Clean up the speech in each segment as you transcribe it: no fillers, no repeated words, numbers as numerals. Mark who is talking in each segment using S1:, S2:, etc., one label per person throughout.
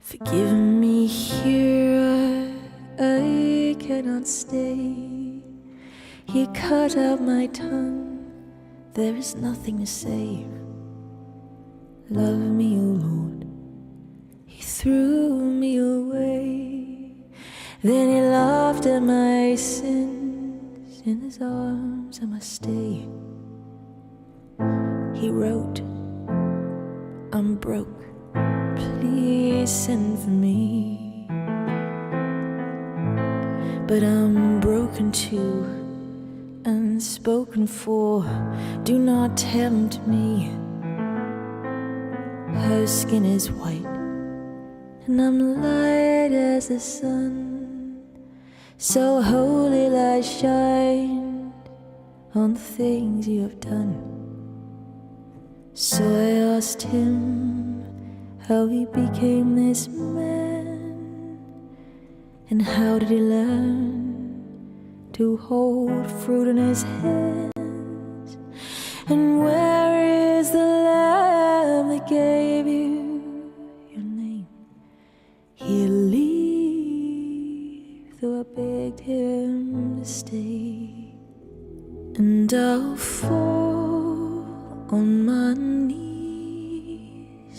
S1: Forgive me here, I cannot stay. He cut out my tongue, there is nothing to say. Love me, O Lord, He threw me away. Then He laughed at my sins, in His arms I must stay. He wrote, I'm broke, please send for me. But I'm broken too, unspoken for, do not tempt me. Her skin is white, and I'm light as the sun. So holy light shined on the things you have done. So I asked him how he became this man, and how did he learn to hold fruit in his hands? And where is the lamb that gave you your name? He'll leave, though I begged him to stay. And I'll fall on my knees,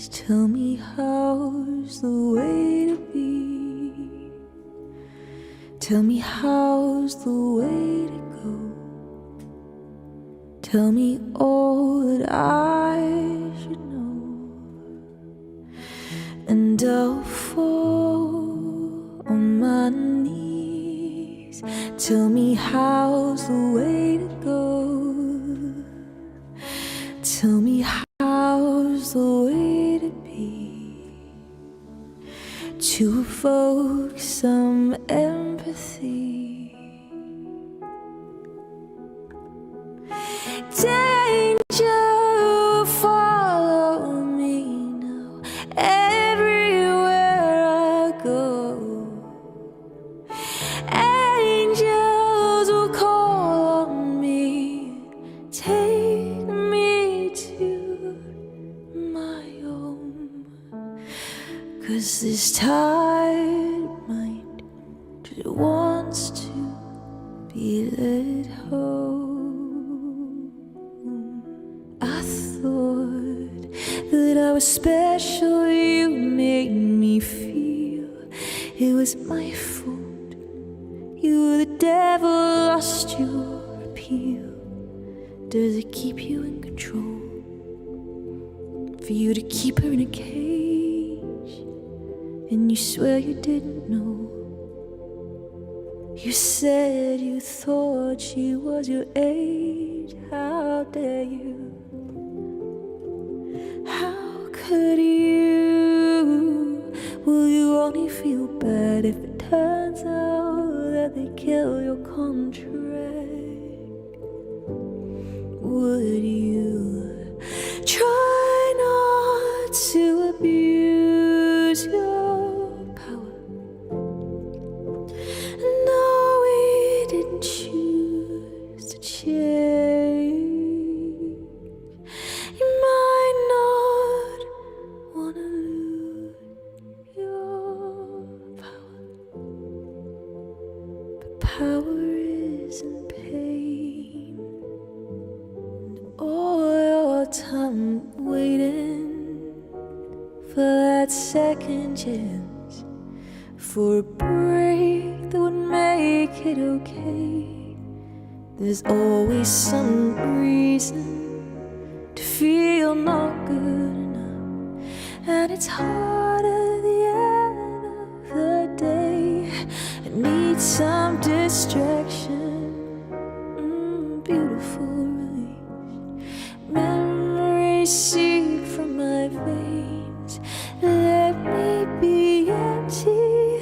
S1: tell me how's the way to be. Tell me how's the way to go. Tell me all that I should know. And I'll fall on my knees, tell me how's the way to go. Tell me how's the way to be, to evoke some empathy. Danger, follow me now, everywhere I go. Angels will call on me, take me to my home. 'Cause this tired mind just wants to be let home. I thought that I was special, you made me feel it was my fault. You, the devil, lost your appeal. Does it keep you in control? For you to keep her in a cage, and you swear you didn't know. You said you thought she was your age. How dare you? How could you? Will you only feel bad if it turns out that they kill your contract? Would you try not to abuse your power? No, we didn't choose to change. You might not wanna lose your power, but power isn't pain. All your time waiting for that second chance, for a break that would make it okay. There's always some reason to feel not good enough, and it's hard at the end of the day. I need some distraction, beautiful release. Memories seep from my veins, let me be empty,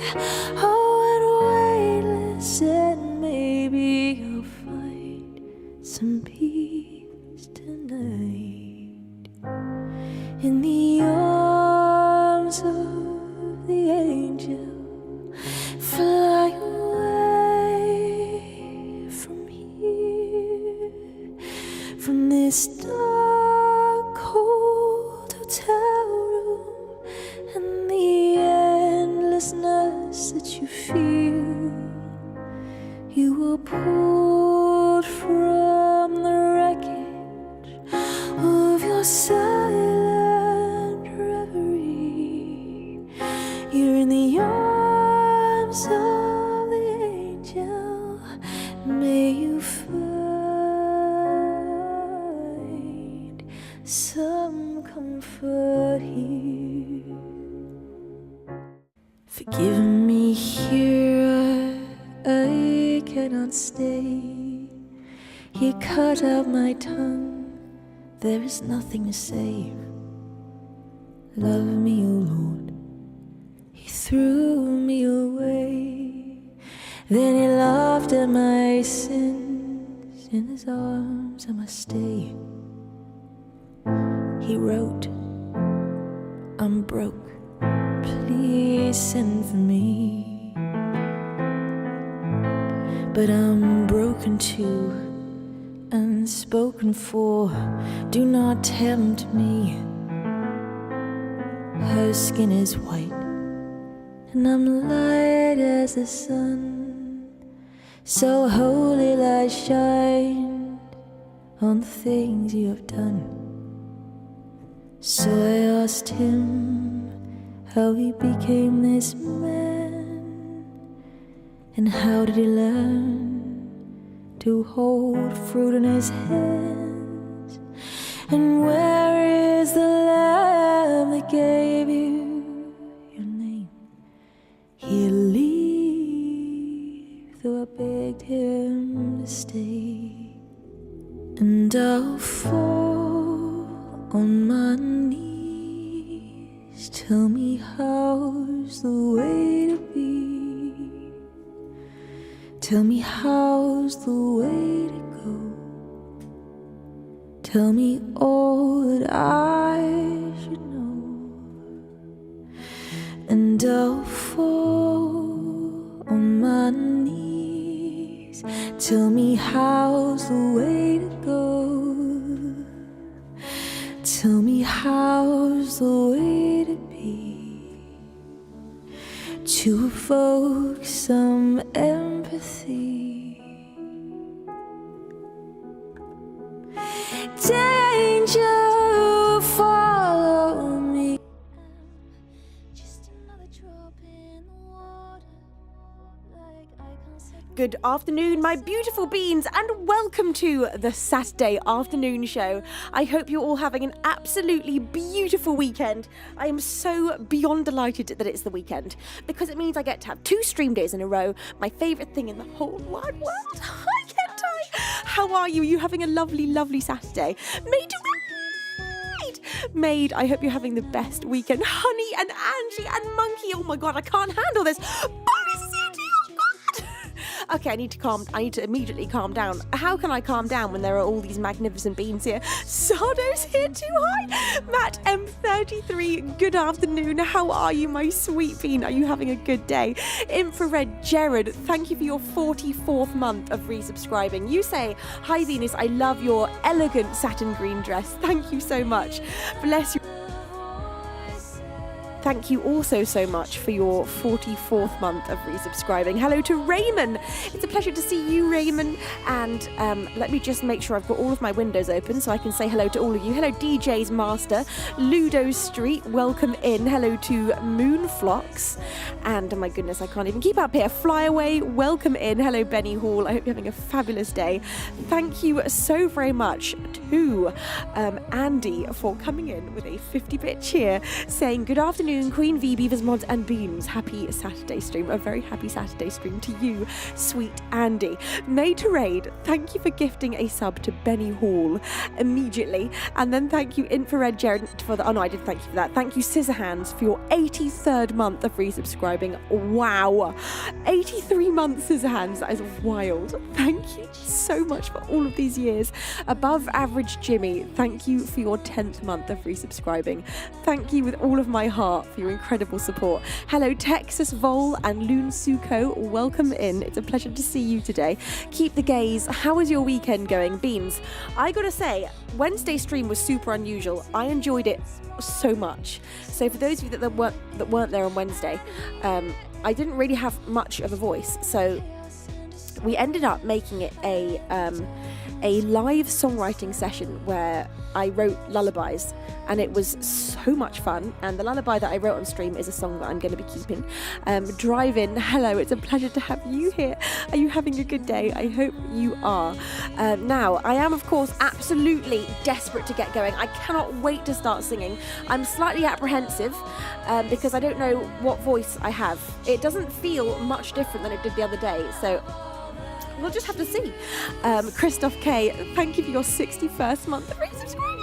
S1: oh, and weightless, and maybe I'll find some peace tonight in the arms of the angel. Fly away. in the arms of the angel. May you find some comfort here. Forgive me here, I cannot stay. You cut out my tongue, there is nothing to say. Love me, O Lord. He threw me away. Then he laughed at my sins. In his arms I must stay. He wrote, I'm broke, please send for me. But I'm broken too, unspoken for. Do not tempt me. Her skin is white, and I'm light as the sun. So holy light shined on the things you have done. So I asked him how he became this man, and how did he learn to hold fruit in his hands. And where is the lamb that gave you your name? He'll leave, though I begged him to stay. And I'll fall on my knees. Tell me how's the way to be. Tell me how's the way to go. Tell me all that I should know. And I'll fall on my knees. Tell me how's the way to go. Tell me how's the way to be. To evoke some empathy. Danger, follow me. Just another drop in the water.
S2: Good afternoon, my beautiful beans, and welcome to the Saturday afternoon show. I hope you're all having an absolutely beautiful weekend. I am so beyond delighted that it's the weekend, because it means I get to have 2 stream days in a row, my favourite thing in the whole wide world. Hi, Kentai! How are you? Are you having a lovely, lovely Saturday? Maid, I hope you're having the best weekend. Honey and Angie and Monkey, oh my god, I can't handle this. Bonus is here too, oh god! Okay, I need to immediately calm down. How can I calm down when there are all these magnificent beans here? Sardo's here too, hi! Matt M33, good afternoon. How are you, my sweet bean? Are you having a good day? Infrared Jared, thank you for your 44th month of resubscribing. You say, hi Venus, I love your elegant satin green dress. Thank you so much. Bless you. Thank you also so much for your 44th month of resubscribing. Hello to Raymond. It's a pleasure to see you, Raymond. And let me just make sure I've got all of my windows open so I can say hello to all of you. Hello, DJ's Master. Ludo Street, welcome in. Hello to Moonflocks. And oh my goodness, I can't even keep up here. Flyaway, welcome in. Hello, Benny Hall. I hope you're having a fabulous day. Thank you so very much to Andy for coming in with a 50-bit cheer saying good afternoon, Queen V, Beavers, Mods and Beams. Happy Saturday stream. A very happy Saturday stream to you, sweet Andy. May to Raid, thank you for gifting a sub to Benny Hall immediately. And then thank you, Infrared Jared, for the... Oh no, I did thank you for that. Thank you, Scissorhands, for your 83rd month of resubscribing. Wow. 83 months, Scissorhands. That is wild. Thank you so much for all of these years. Above Average Jimmy, thank you for your 10th month of resubscribing. Thank you with all of my heart for your incredible support. Hello, Texas Vol and Loon Suko. Welcome in. It's a pleasure to see you today. Keep the gaze. How is your weekend going, Beans? I gotta say, Wednesday stream was super unusual. I enjoyed it so much. So for those of you that weren't there on Wednesday, I didn't really have much of a voice. So we ended up making it a a live songwriting session where I wrote lullabies, and it was so much fun. And the lullaby that I wrote on stream is a song that I'm going to be keeping. Drive in, hello, it's a pleasure to have you here. Are you having a good day? I hope you are. Now, I am, of course, absolutely desperate to get going. I cannot wait to start singing. I'm slightly apprehensive because I don't know what voice I have. It doesn't feel much different than it did the other day, so we'll just have to see. Christoph K, thank you for your 61st month of resubscribing.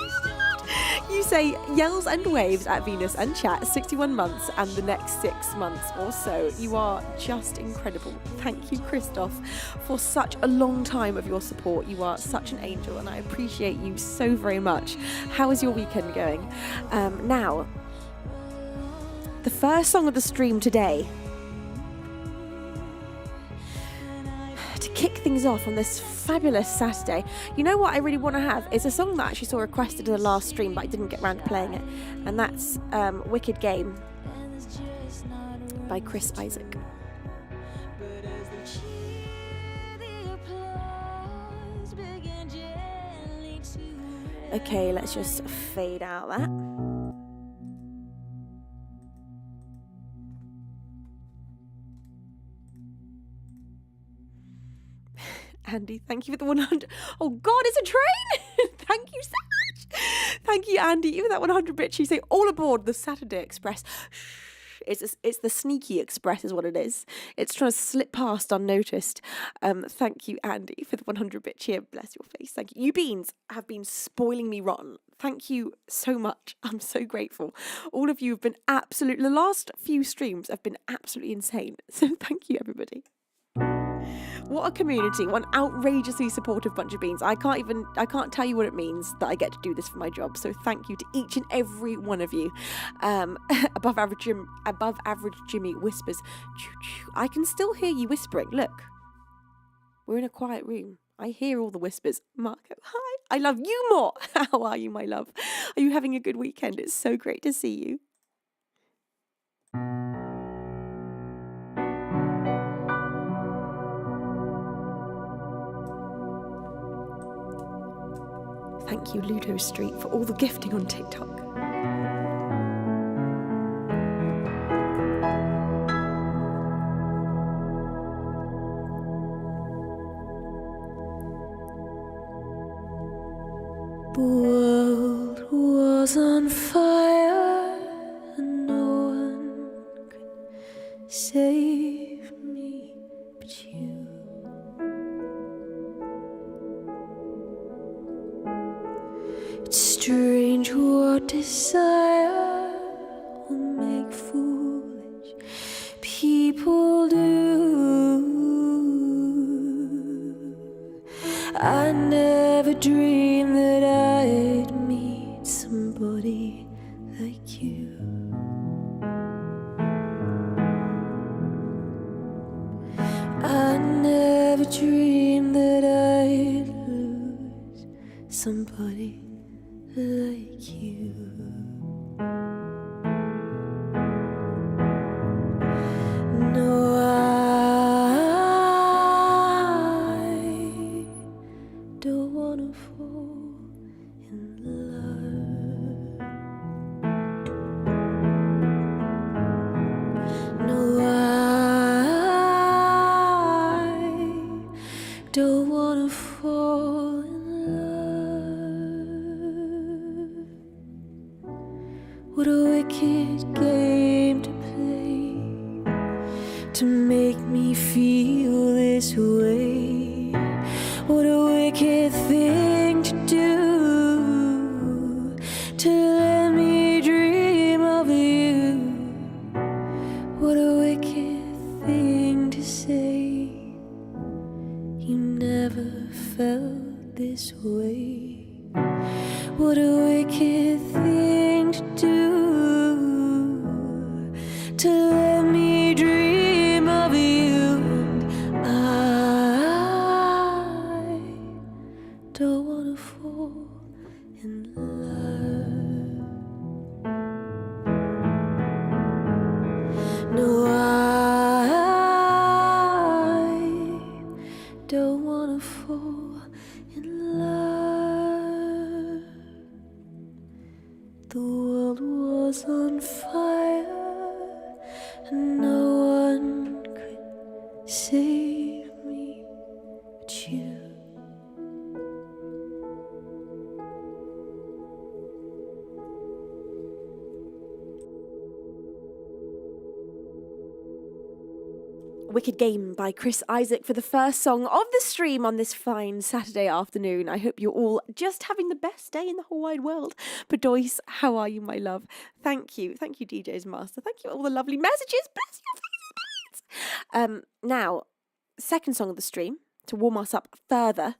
S2: You say yells and waves at Venus and chat 61 months and the next 6 months or so. You are just incredible. Thank you, Christoph, for such a long time of your support. You are such an angel and I appreciate you so very much. How is your weekend going? Now, the first song of the stream today, to kick things off on this fabulous Saturday. You know what I really want to have is a song that I actually saw requested in the last stream, but I didn't get around to playing it, and that's Wicked Game by Chris Isaac. Okay, let's just fade out that. Andy, thank you for the 100. Oh God, it's a train! Thank you so much. Thank you, Andy. Even that 100 bits, you say all aboard the Saturday Express. It's the sneaky express is what it is. It's trying to slip past unnoticed. Thank you, Andy, for the 100 bit cheer. Bless your face. Thank you. You beans have been spoiling me rotten. Thank you so much. I'm so grateful. All of you have been the last few streams have been absolutely insane. So thank you, everybody. What a community, what an outrageously supportive bunch of beans. I can't tell you what it means that I get to do this for my job. So thank you to each and every one of you. Above average Jimmy whispers, choo choo. I can still hear you whispering. Look, we're in a quiet room. I hear all the whispers. Marco, hi. I love you more. How are you, my love? Are you having a good weekend? It's so great to see you. Thank you, Ludo Street, for all the gifting on TikTok.
S1: The world was on fire and no one could save me but you. It's strange what desire will make foolish people do. I never dreamed that I'd meet somebody like you. I never dreamed that I'd lose somebody like you. No, I don't wanna fall in love. No, I don't wanna fall in love. What a wicked game to play, to make me feel this way. What a wicked thing to do, to let me dream of you. What a wicked thing to say. You never felt this way. What a wicked thing to do, to let me dream of you. And I don't wanna fall in love. No, I don't wanna fall in love. and no one could save me but you.
S2: Wicked Game by Chris Isaac for the first song of the stream on this fine Saturday afternoon. I hope you're all just having the best day in the whole wide world. Bedois, how are you, my love? Thank you. Thank you, DJ's Master. Thank you for all the lovely messages. Bless your faces. Now, second song of the stream, to warm us up further,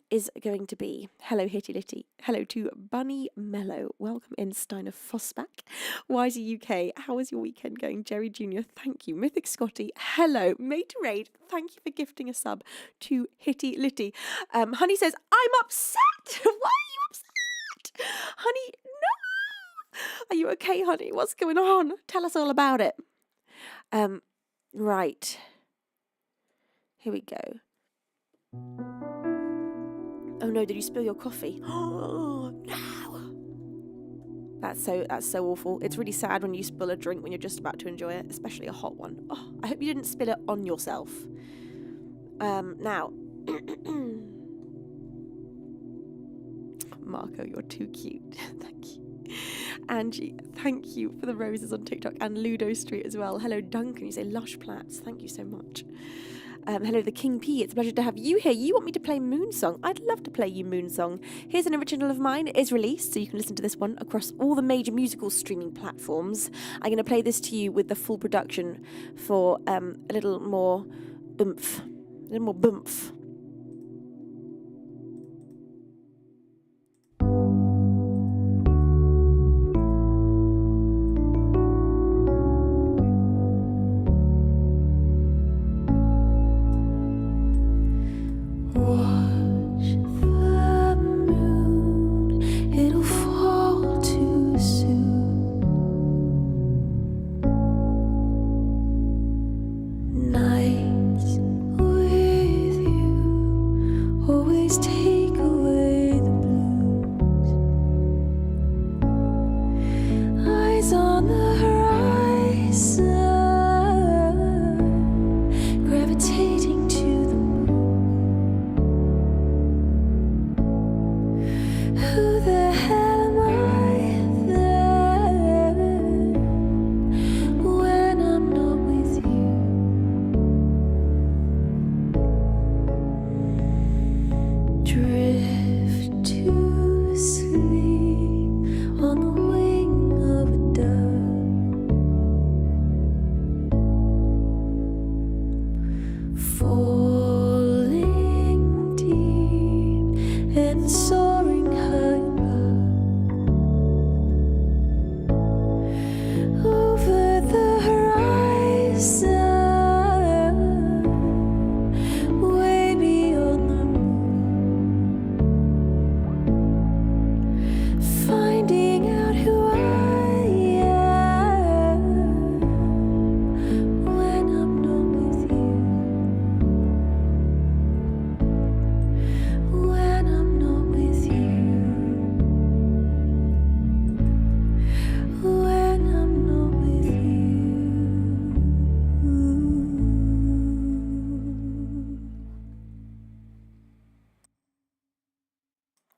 S2: is going to be Hello Hitty Litty. Hello to Bunny Mellow. Welcome in Steiner Fossback. Wisey UK. How is your weekend going? Jerry Jr. Thank you. Mythic Scotty. Hello. Materade. Thank you for gifting a sub to Hitty Litty. Honey says, I'm upset. Why are you upset? Honey, no. Are you okay, honey? What's going on? Tell us all about it. Right. Here we go. Oh no, did you spill your coffee? Oh no! That's so awful. It's really sad when you spill a drink when you're just about to enjoy it, especially a hot one. Oh, I hope you didn't spill it on yourself. Now. Marco, you're too cute. Thank you. Angie, thank you for the roses on TikTok and Ludo Street as well. Hello, Duncan. You say lush plats. Thank you so much. Hello, the King P. It's a pleasure to have you here. You want me to play Moonsong? I'd love to play you Moonsong. Here's an original of mine. It is released, so you can listen to this one across all the major musical streaming platforms. I'm going to play this to you with the full production for a little more oomph. A little more boomph.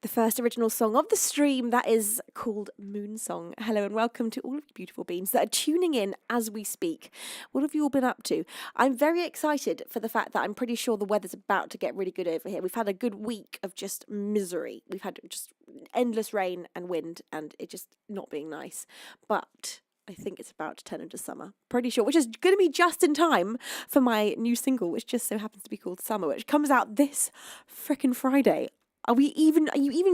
S2: First original song of the stream that is called Moonsong. Hello and welcome to all of you beautiful beings that are tuning in as we speak. What have you all been up to? I'm very excited for the fact that I'm pretty sure the weather's about to get really good over here. We've had a good week of just misery. We've had just endless rain and wind and it just not being nice. But I think it's about to turn into summer. Pretty sure, which is going to be just in time for my new single, which just so happens to be called Summer, which comes out this frickin' Friday. Are you even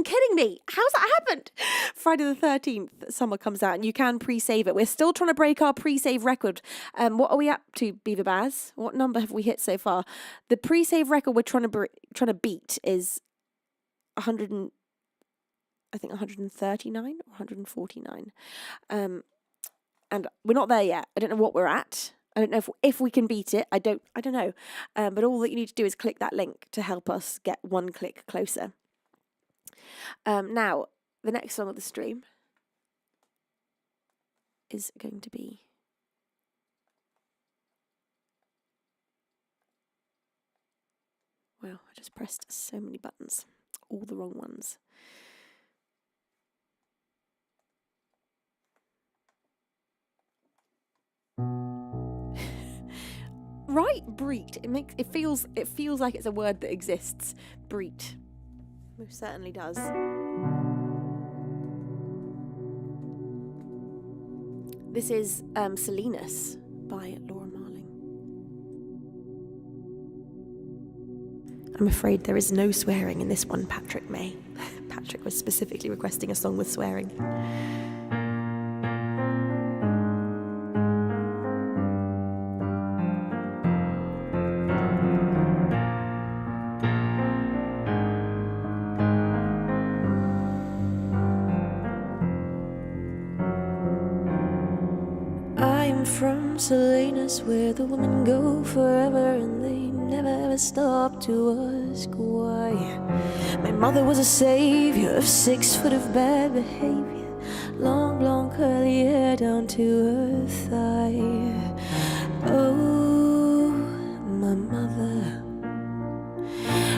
S2: kidding me? How's that happened? Friday the 13th, Summer comes out and you can pre-save it. We're still trying to break our pre-save record. What are we up to, Beaver Baz? What number have we hit so far? The pre-save record we're trying to beat is 139 or 149. And we're not there yet. I don't know what we're at. I don't know if we can beat it. I don't know. But all that you need to do is click that link to help us get one click closer. Now, the next song of the stream is going to be Wow, I just pressed so many buttons, all the wrong ones. Right, breet. It feels like it's a word that exists. Breet. Most certainly does. This is Salinas by Laura Marling. I'm afraid there is no swearing in this one, Patrick May. Patrick was specifically requesting a song with swearing.
S1: From Salinas, where the women go forever and they never ever stop to ask why. My mother was a savior of 6 foot of bad behavior, long blonde curly hair down to her thigh. Oh, my mother.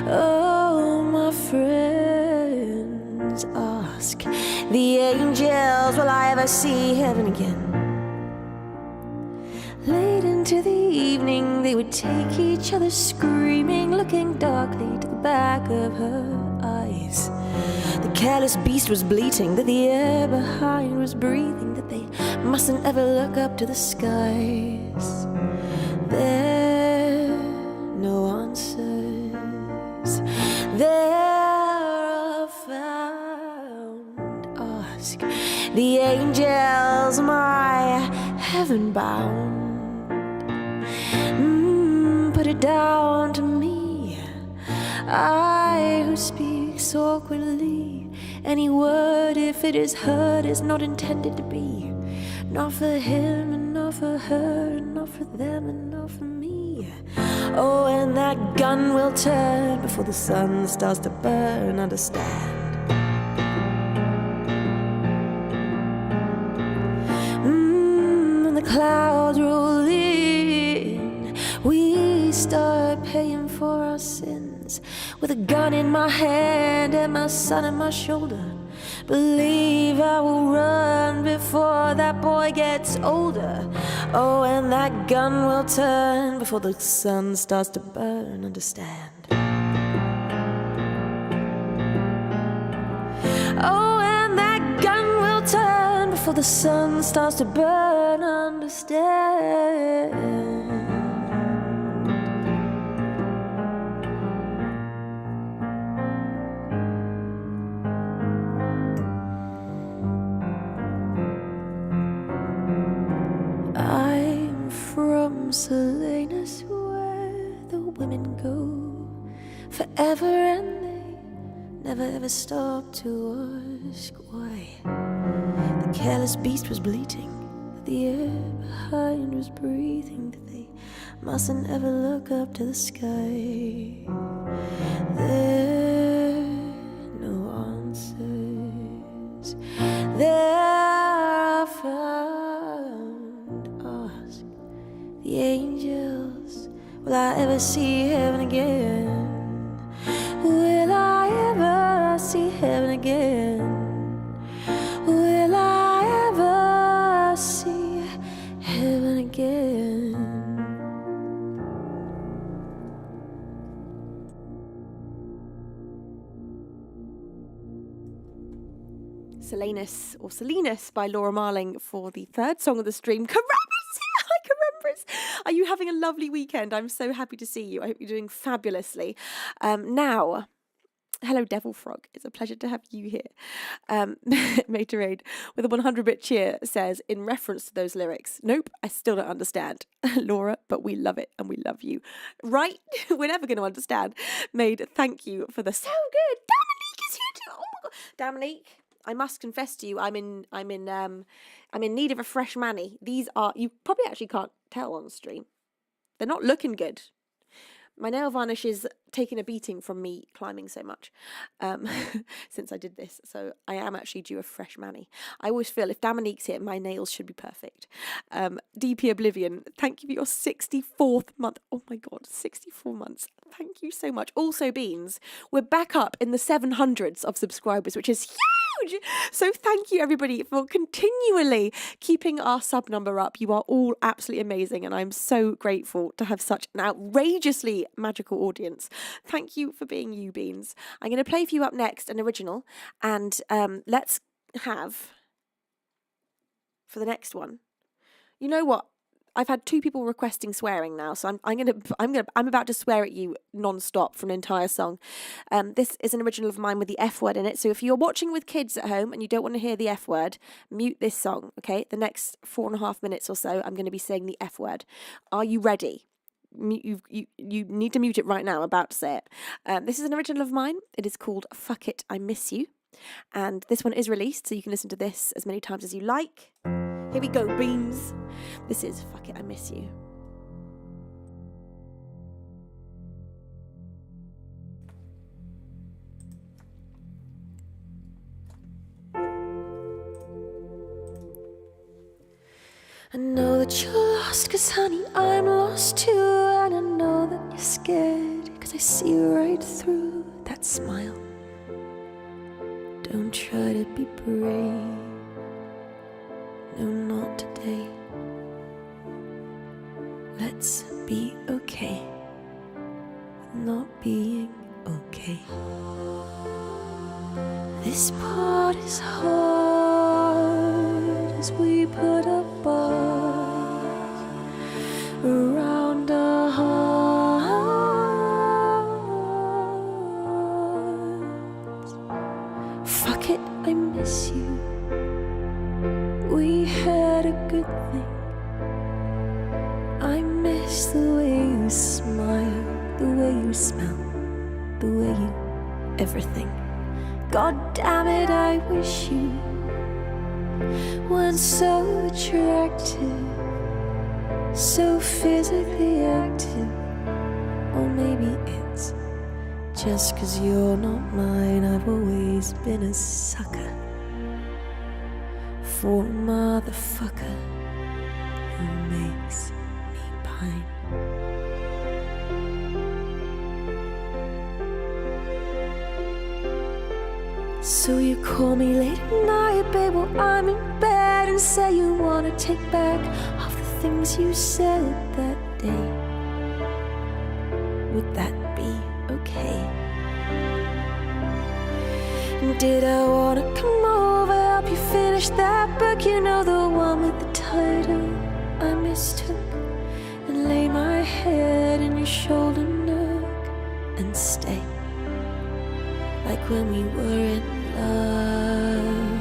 S1: Oh, my friends ask the angels, will I ever see heaven again? Late into the evening, they would take each other screaming, looking darkly to the back of her eyes. The careless beast was bleating, that the air behind was breathing, that they mustn't ever look up to the skies. There are no answers. There are found. Ask the angels, my heaven bound. Put it down to me, I who speak so awkwardly. Any word, if it is heard, is not intended to be. Not for him, and not for her, and not for them, and not for me. Oh, and that gun will turn before the sun starts to burn, understand. And the clouds roll in, we start paying for our sins. With a gun in my hand and my son on my shoulder, believe I will run before that boy gets older. Oh, and that gun will turn before the sun starts to burn, understand. Oh, and that gun will turn before the sun starts to burn, understand. I'm from Salinas, where the women go forever and they never ever stop to ask why. The careless beast was bleating, that the air behind was breathing, that they mustn't ever look up to the sky. There are no answers. There are found. Ask the angels, will I ever see heaven again? Will I ever see heaven again? Will I ever see heaven again?
S2: Salinas by Laura Marling for the third song of the stream. Carambas! Hi, Carambas! Are you having a lovely weekend? I'm so happy to see you. I hope you're doing fabulously. Now, hello, Devil Frog. It's a pleasure to have you here. Materade with a 100-bit cheer says, in reference to those lyrics, nope, I still don't understand. Laura, but we love it and we love you. Right? We're never going to understand. Maid, thank you for the so good. Dominique is here too. Oh my God. Dominique, I must confess to you, I'm in need of a fresh mani. These are, you probably actually can't tell on stream. They're not looking good. My nail varnish is taking a beating from me climbing so much since I did this. So I am actually due a fresh mani. I always feel if Dominique's here, my nails should be perfect. DP Oblivion, thank you for your 64th month. Oh my God, 64 months. Thank you so much. Also, Beans, we're back up in the 700s of subscribers, which is huge. So thank you, everybody, for continually keeping our sub number up. You are all absolutely amazing, and I'm so grateful to have such an outrageously magical audience. Thank you for being you, Beans. I'm going to play for you up next an original, and let's have, for the next one, you know what? I've had 2 people requesting swearing now, so I'm about to swear at you non-stop for an entire song. This is an original of mine with the F word in it. So if you're watching with kids at home and you don't want to hear the F word, mute this song. Okay, the next 4.5 minutes or so, I'm going to be saying the F word. Are you ready? You need to mute it right now. I'm about to say it. This is an original of mine. It is called "Fuck It, I Miss You," and this one is released, so you can listen to this as many times as you like. Here we go, Beans. This is "Fuck It, I Miss You." I know that you're lost, 'cause honey, I'm lost too. And I know that you're scared, 'cause I see right through that smile. Don't try to be brave. No, not today. Let's be okay with not being okay. This part is hard as we put our bars around our hearts. Fuck it, I miss you. We had a good thing. I miss the way you smile, the way you smell, the way you everything. God damn it, I wish you weren't so attractive, so physically active. Or maybe it's just 'cause you're not mine. I've always been a sucker for a motherfucker who makes me pine. So you call me late at night, babe, while I'm in bed, and say you wanna take back all the things you said that day. Would that be okay? Did I wanna come over, help you finish that book? You know, the one with the title I mistook, and lay my head in your shoulder nook and stay like when we were in love.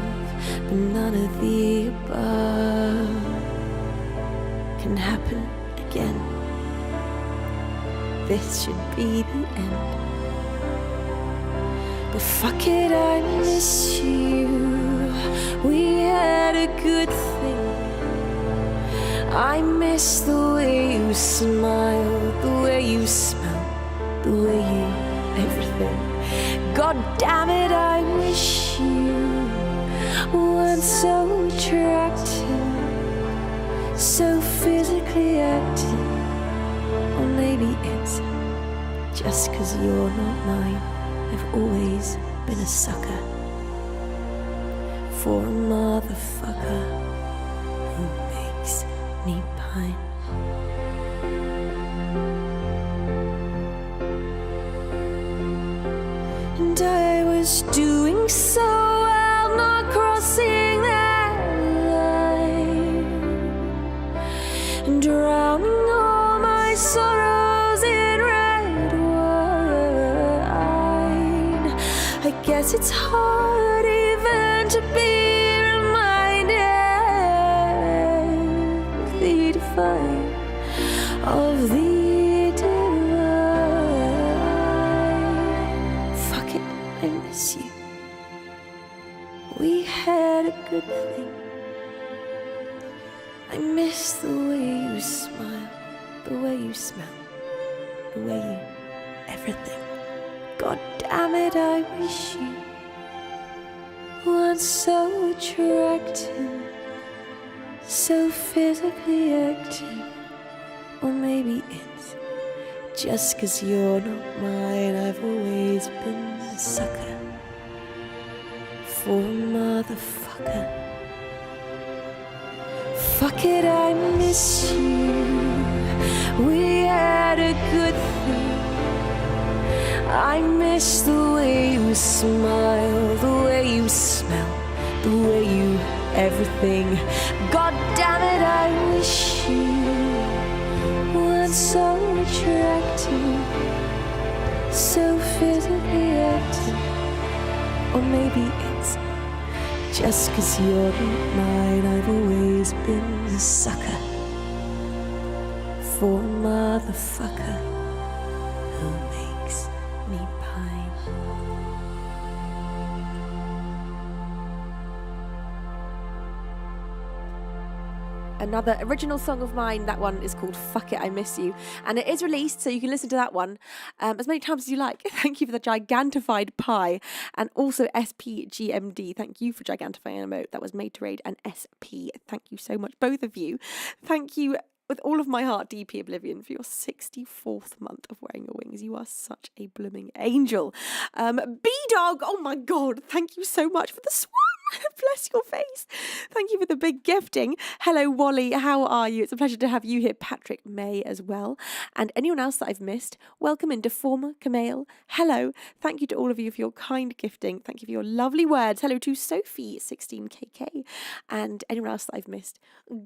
S2: But none of the above can happen again. This should be the end. But fuck it, I miss you. We had a good thing. I miss the way you smile, the way you smell, the way you everything. God damn it, I wish you weren't so attractive, so physically active. Or maybe it's just 'cause you're not mine. I've always been a sucker for a motherfucker who makes me pine. And I was doing so well, not crossing that line, and drowning all my sorrows in red wine. I guess it's hard even to be reminded of the divine, of the divine. Fuck it, I miss you. We had a good thing. I miss the way you smile, the way you smell, the way you everything. God damn it, I wish you weren't so attractive, so physically active. Or maybe it's
S1: Just 'cause you're not mine, I've always been a sucker for a motherfucker. Fuck it, I miss you. We had a good thing. I miss the way you smile, the way you smell, the way you everything. God damn it, I wish you weren't so attractive, so physically active. Or maybe it's just 'cause you're not mine, I've always been a sucker for a motherfucker who makes me pine.
S2: Another original song of mine. That one is called Fuck It, I Miss You. And it is released, so you can listen to that one as many times as you like. Thank you for the gigantified pie. And also SPGMD, thank you for gigantifying an emote. That was Made to Raid and SP. Thank you so much, both of you. Thank you with all of my heart, DP Oblivion, for your 64th month of wearing your wings. You are such a blooming angel. B-Dog, oh my God, thank you so much for the swan. Bless your face. Thank you for the big gifting. Hello, Wally. How are you? It's a pleasure to have you here. Patrick May as well. And anyone else that I've missed, welcome in. Deformer, Kamale. Hello. Thank you to all of you for your kind gifting. Thank you for your lovely words. Hello to Sophie, 16KK. And anyone else that I've missed,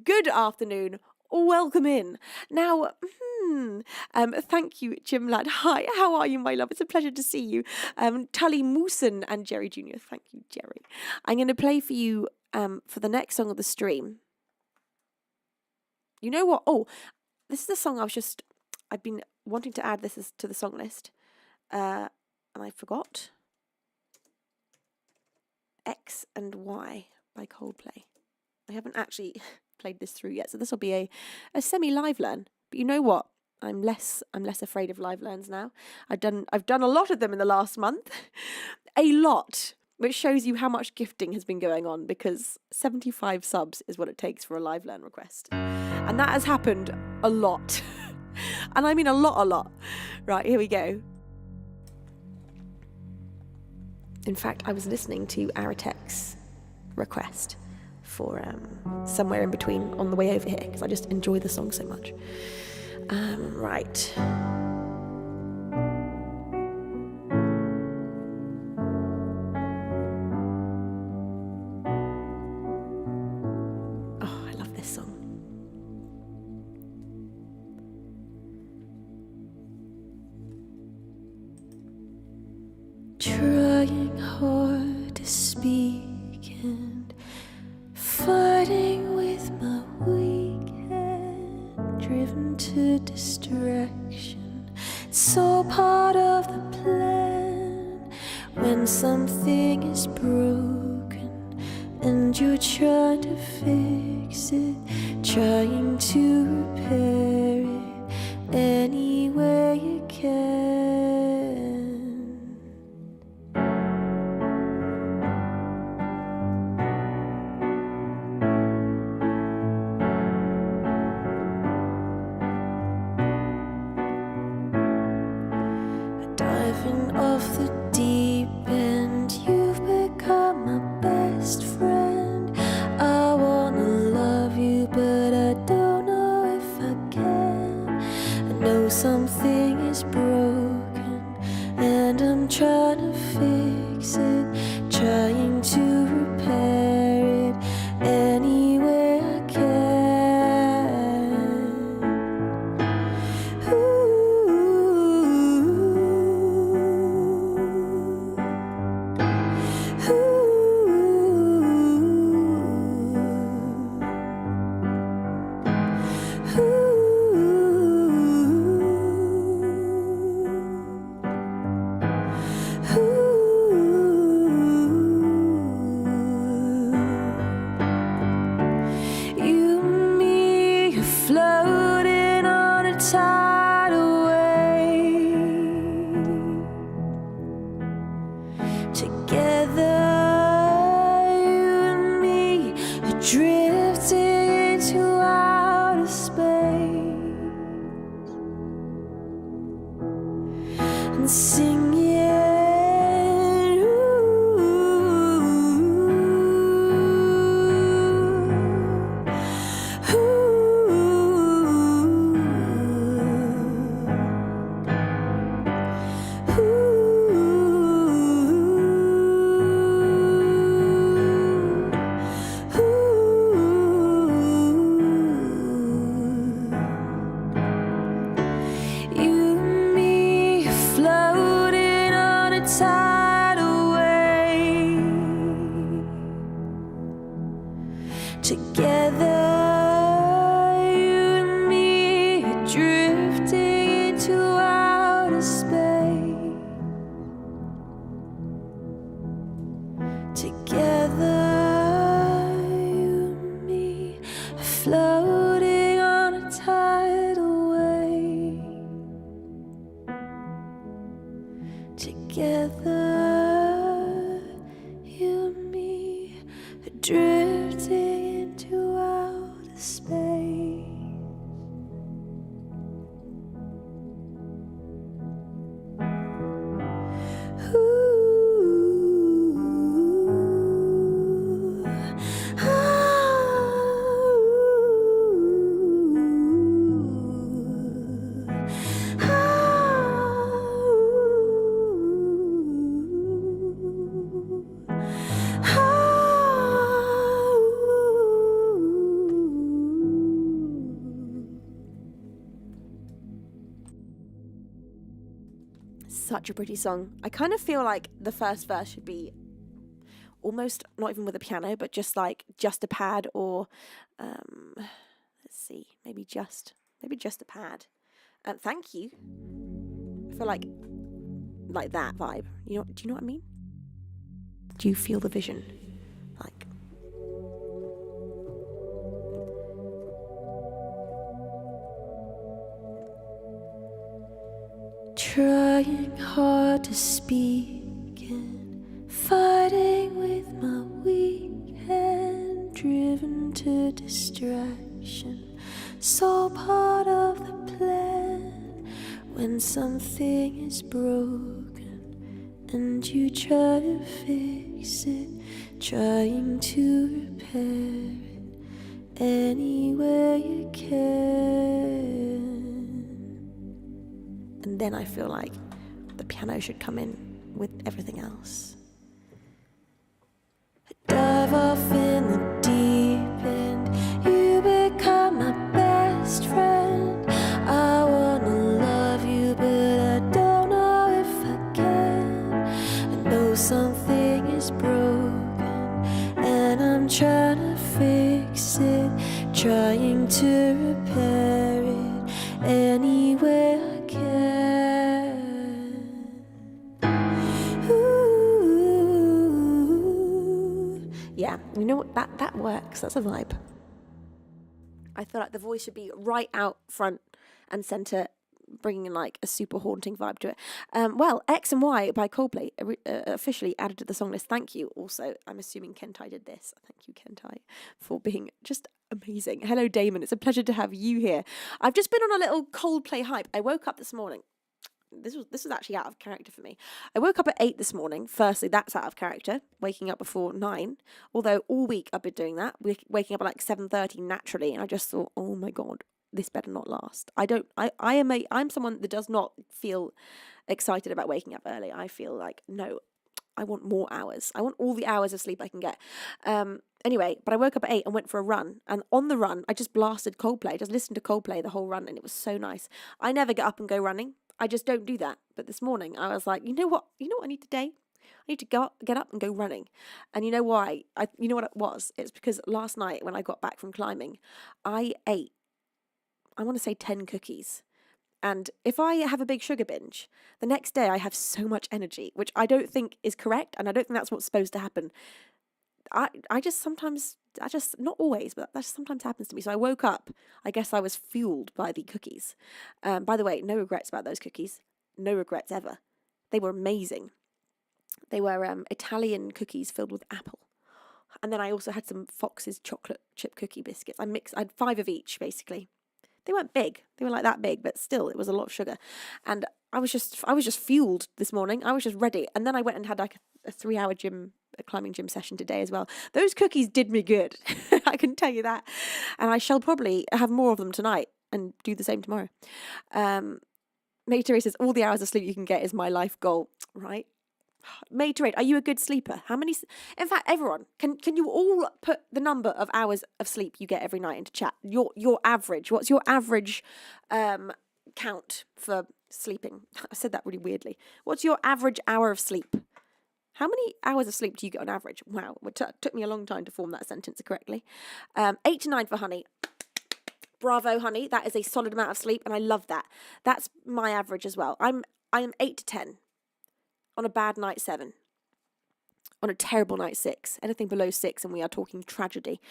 S2: good afternoon. Welcome in. Now, thank you, Jim Lad. Hi, how are you, my love? It's a pleasure to see you. Tully Mooson and Jerry Jr. Thank you, Jerry. I'm going to play for you for the next song of the stream. You know what? Oh, this is the song I've been wanting to add this to the song list. And I forgot. X and Y by Coldplay. I haven't actually played this through yet, so this will be a semi-live learn. But you know what? I'm less afraid of live learns now. I've done a lot of them in the last month. A lot, which shows you how much gifting has been going on, because 75 subs is what it takes for a live learn request. And that has happened a lot. And I mean a lot. Right, here we go. In fact, I was listening to Aratek's request for Somewhere in Between on the way over here, because I just enjoy the song so much. Right. Oh, I love this song.
S1: Trying hard to speak and fighting with my weekend, driven to distraction. It's all part of the plan. When something is broken and you're trying to fix it, trying to repair it any way you can. Diving off the deep end, you've become my best friend. I wanna love you, but I don't know if I can. I know something is broken, and I'm trying to fix it, trying to repair it any way I can. You and me are floating on a tidal wave, together. You and me are drifting into outer space. and singing.
S2: Such a pretty song. I kind of feel like the first verse should be almost not even with a piano, but just a pad, or let's see, maybe just a pad. Thank you. I feel like that vibe. Do you know what I mean? Do you feel the vision? Like,
S1: trying hard to speak and fighting with my weekend, driven to distraction, so part of the plan. When something is broken and you try to fix it, trying to repair it any way you can.
S2: and then I feel like the piano should come in with everything else.
S1: Dive off in the deep end, you become my best friend. I wanna love you, but I don't know if I can. I know something is broken, and I'm trying to fix it, trying to repair it any way I can.
S2: Yeah, you know what? That works. That's a vibe. I feel like the voice should be right out front and centre, bringing in like a super haunting vibe to it. Well, X and Y by Coldplay officially added to the song list. Thank you. Also, I'm assuming Kentai did this. Thank you, Kentai, for being just amazing. Hello, Damon. It's a pleasure to have you here. I've just been on a little Coldplay hype. I woke up this morning. This was actually out of character for me. I woke up at 8 this morning. Firstly, that's out of character, waking up before 9. Although all week I've been doing that, waking up at like 7:30 naturally, and I just thought, oh my god, this better not last. I'm someone that does not feel excited about waking up early. I feel like, no, I want more hours. I want all the hours of sleep I can get. Anyway, but I woke up at 8 and went for a run. And on the run, I just blasted Coldplay. I just listened to Coldplay the whole run, and it was so nice. I never get up and go running. I just don't do that. But this morning, I was like, you know what? You know what I need today? I need to get up and go running. And you know why? You know what it was? It's because last night when I got back from climbing, I ate, I want to say 10 cookies. And if I have a big sugar binge, the next day I have so much energy, which I don't think is correct. And I don't think that's what's supposed to happen. I just sometimes, not always, but that sometimes happens to me. So I woke up, I guess I was fueled by the cookies. By the way, no regrets about those cookies. No regrets ever. They were amazing. They were Italian cookies filled with apple. And then I also had some Fox's chocolate chip cookie biscuits. I had 5 of each, basically. They weren't big. They were like that big, but still, it was a lot of sugar. And I was just fueled this morning. I was just ready. And then I went and had like a 3-hour climbing gym session today as well. Those cookies did me good. I can tell you that. And I shall probably have more of them tonight and do the same tomorrow. May Teresa says, all the hours of sleep you can get is my life goal, right? May Teresa, are you a good sleeper? How many? In fact, everyone, can you all put the number of hours of sleep you get every night into chat? Your average. What's your average count for sleeping? I said that really weirdly. What's your average hour of sleep? How many hours of sleep do you get on average? Wow, it took me a long time to form that sentence correctly. 8 to 9 for Honey. Bravo, Honey. That is a solid amount of sleep, and I love that. That's my average as well. I am 8 to 10. On a bad night, 7. On a terrible night, 6. Anything below 6, and we are talking tragedy.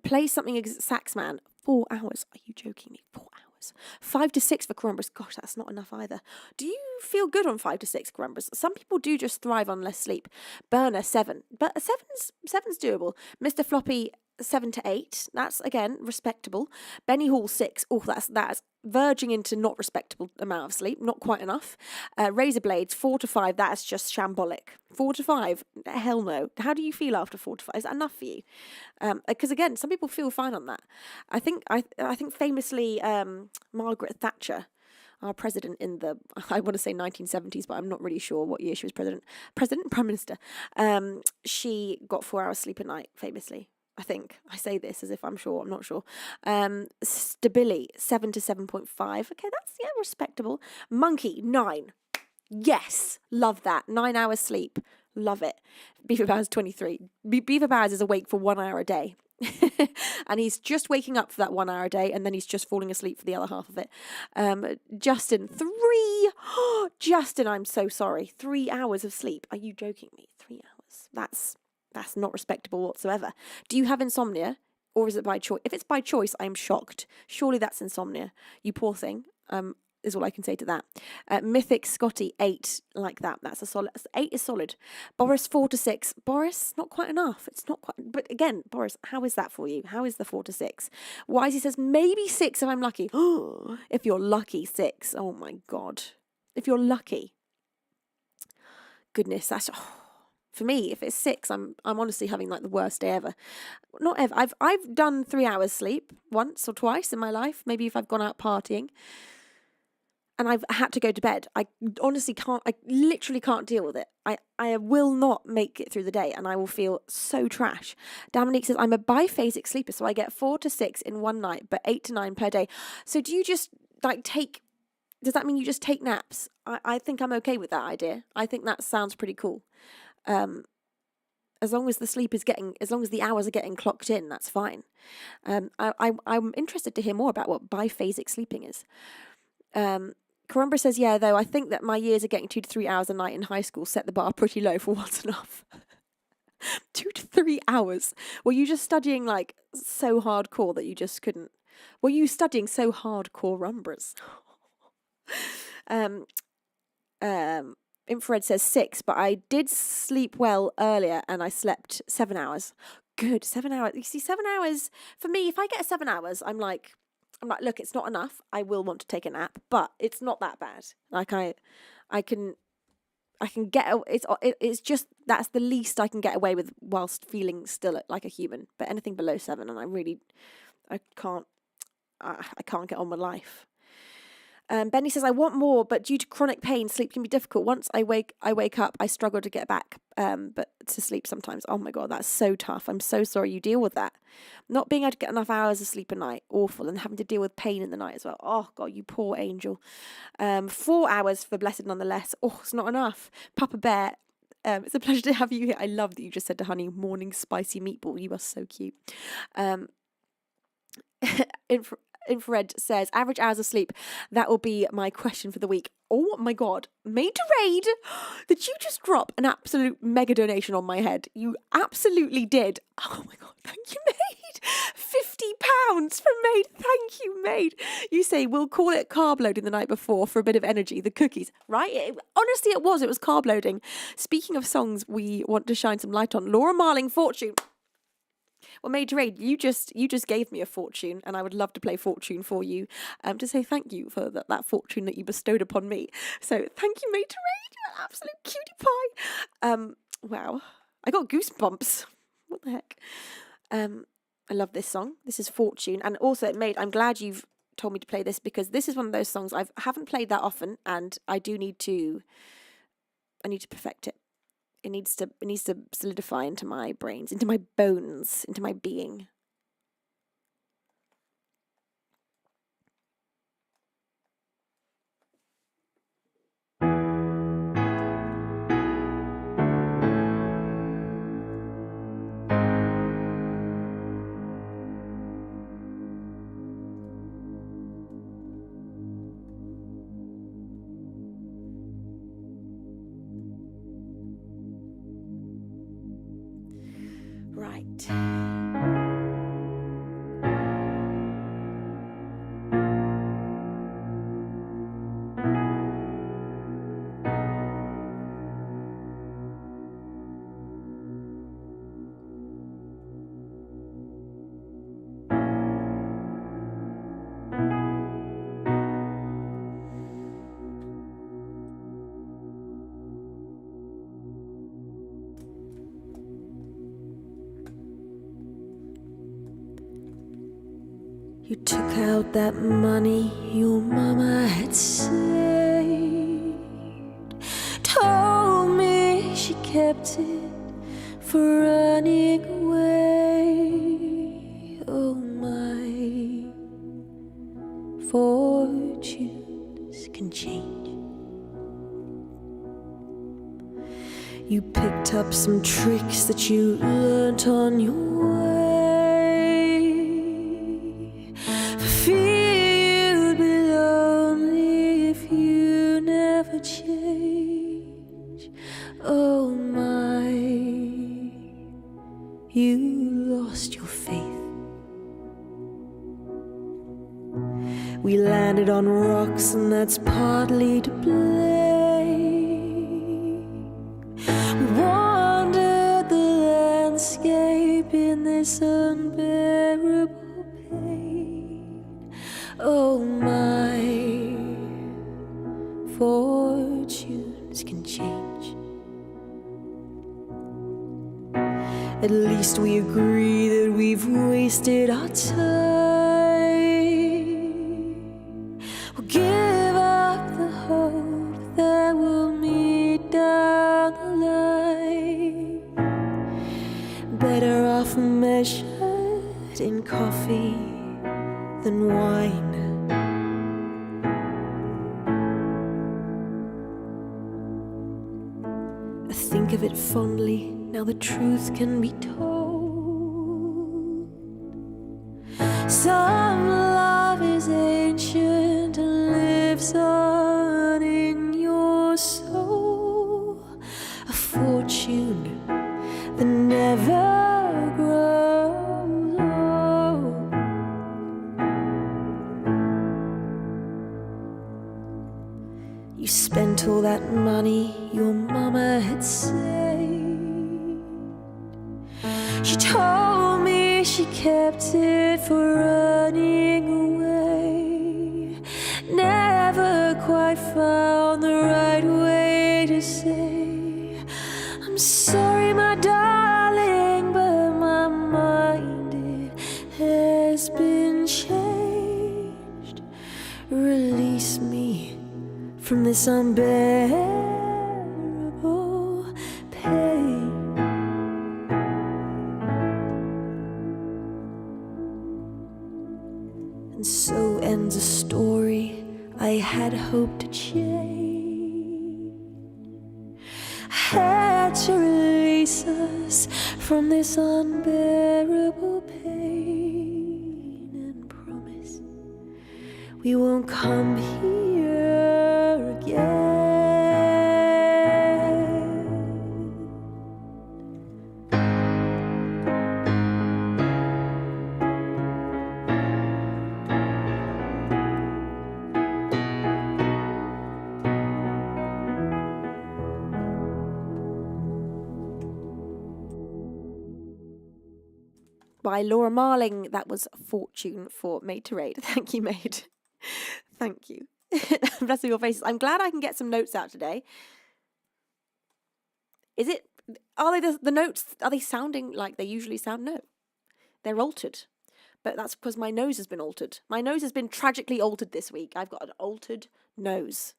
S2: Play something Saxman. 4 hours. Are you joking me? 4 hours. 5 to 6 for Corumbras. Gosh, that's not enough either. Do you feel good on 5 to 6 Corumbras? Some people do just thrive on less sleep. Burner, 7. But seven's doable. Mr. Floppy, 7 to 8. That's, again, respectable. Benny Hall, 6. Oh, that's verging into not respectable amount of sleep. Not quite enough. Razor Blades, 4 to 5. That's just shambolic. 4 to 5? Hell no. How do you feel after 4 to 5? Is that enough for you? Because, again, some people feel fine on that. I think famously Margaret Thatcher, our president in the, I want to say 1970s, but I'm not really sure what year she was Prime Minister. She got 4 hours sleep a night, famously. I think. I say this as if I'm sure. I'm not sure. Stabili, 7 to 7.5. Okay, that's, respectable. Monkey, 9. Yes, love that. 9 hours sleep. Love it. Beaver Bowers, 23. Beaver Bowers is awake for 1 hour a day. And he's just waking up for that 1 hour a day, and then he's just falling asleep for the other half of it. Justin, 3. Justin, I'm so sorry. 3 hours of sleep. Are you joking me? 3 hours. That's not respectable whatsoever. Do you have insomnia, or is it by choice? If it's by choice, I am shocked. Surely that's insomnia. You poor thing. Is all I can say to that. Mythic Scotty, 8, like that. That's a solid. 8 is solid. Boris, 4 to 6. Boris, not quite enough. It's not quite. But again, Boris, how is that for you? How is the 4 to 6? Wisey says maybe 6 if I'm lucky. If you're lucky, 6. Oh my God. If you're lucky. Goodness, that's. For me, if it's 6, I'm honestly having like the worst day ever. Not ever. I've done 3 hours sleep once or twice in my life. Maybe if I've gone out partying, and I've had to go to bed. I honestly can't. I literally can't deal with it. I will not make it through the day, and I will feel so trash. Dominique says I'm a biphasic sleeper, so I get 4 to 6 in one night, but 8 to 9 per day. So do you just like take? Does that mean you just take naps? I think I'm okay with that idea. I think that sounds pretty cool. As long as the sleep is as long as the hours are getting clocked in, that's fine. I'm interested to hear more about what biphasic sleeping is. Corumbra says, yeah, though, I think that my years of getting 2 to 3 hours a night in high school set the bar pretty low for what's enough. 2 to 3 hours. Were you just studying like so hardcore that you just couldn't? Were you studying so hardcore Rumbras? Infrared says 6, but I did sleep well earlier and I slept 7 hours. Good, 7 hours. You see, 7 hours, for me, if I get 7 hours, I'm like, look, it's not enough. I will want to take a nap, but it's not that bad. Like I can get, it's just, that's the least I can get away with whilst feeling still like a human. But anything below 7, and I can't get on with life. Benny says, I want more, but due to chronic pain, sleep can be difficult. Once I wake up, I struggle to get back but to sleep sometimes. Oh my God, that's so tough. I'm so sorry you deal with that. Not being able to get enough hours of sleep a night, awful, and having to deal with pain in the night as well. Oh God, you poor angel. 4 hours for Blessed Nonetheless. Oh, it's not enough. Papa Bear, it's a pleasure to have you here. I love that you just said to Honey, morning spicy meatball. You are so cute. Infrared says, average hours of sleep. That will be my question for the week. Oh my God. Made to raid. Did you just drop an absolute mega donation on my head? You absolutely did. Oh my God. Thank you, Maid. £50 from Maid. Thank you, Maid. You say, we'll call it carb loading the night before for a bit of energy. The cookies, right? Honestly, it was carb loading. Speaking of songs we want to shine some light on, Laura Marling, Fortune. Well, Major Aid, you just gave me a fortune, and I would love to play fortune for you, to say thank you for that fortune that you bestowed upon me. So thank you, Major Aid, you're an absolute cutie pie. Wow, I got goosebumps. What the heck? I love this song. This is Fortune, and also I'm glad you've told me to play this, because this is one of those songs I haven't played that often, and I need to perfect it. It needs to solidify into my brains, into my bones, into my being. Right. You took out that money your mama had saved. Told me she kept it for running away. Oh, my fortunes can change. You picked up some tricks that you learnt on your way. Fear you'd be lonely if you never change. Oh my, you lost your faith. We landed on rocks, and that's partly to blame. We wandered the landscape in this unbearable pain. Oh my, fortunes can change. At least we agree that we've wasted our time. We'll give up the hope that we'll meet down the line. Better off measured in coffee than wine. I think of it fondly, now the truth can be told. Some love is ancient and lives on in your soul. A fortune that never grows old. You spent all that money your mama had saved. She told me she kept it for running away. Never quite found the right way to say, I'm sorry, my darling, but my mind, it has been changed. Release me from this unbearable pain. And so ends a story I had hoped to change. I had to release us from this unbearable pain and promise we won't come here again. by Laura Marling. That was Fortune for Maid to Raid. Thank you, Maid. Thank you. Bless your faces. I'm glad I can get some notes out today. Are they the notes, are they sounding like they usually sound? No. They're altered. But that's because my nose has been altered. My nose has been tragically altered this week. I've got an altered nose.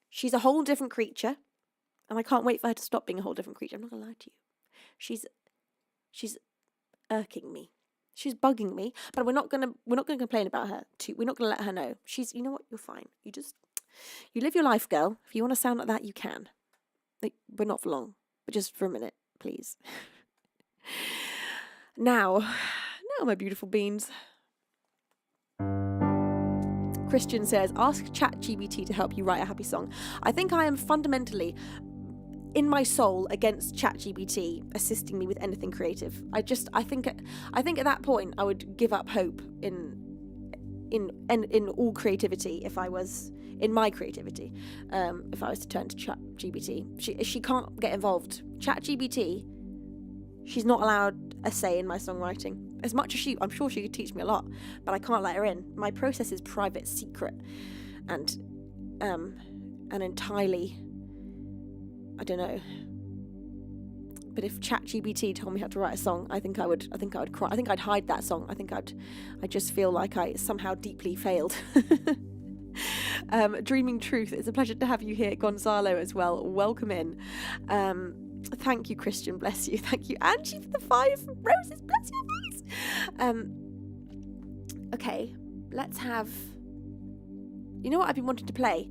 S2: She's a whole different creature, and I can't wait for her to stop being a whole different creature. I'm not going to lie to you. She's irking me. She's bugging me, but we're not gonna complain about her. We're not gonna let her know. You know what? You're fine. You live your life, girl. If you want to sound like that, you can. But not for long. But just for a minute, please. Now, my beautiful beans. Christian says, ask ChatGPT to help you write a happy song. I think I am fundamentally, in my soul, against ChatGPT assisting me with anything creative. I think at that point I would give up hope in all creativity if I was in my creativity. If I was to turn to ChatGPT, she can't get involved. ChatGPT, she's not allowed a say in my songwriting. As much as I'm sure she could teach me a lot, but I can't let her in. My process is private, secret, and entirely, I don't know. But if ChatGPT told me how to write a song, I think I would cry. I think I'd hide that song. I'd just feel like I somehow deeply failed. Dreaming Truth, it's a pleasure to have you here. Gonzalo as well, welcome in. Thank you, Christian, bless you. Thank you, Angie, for the 5 roses, bless your face. Okay, let's have, you know what I've been wanting to play?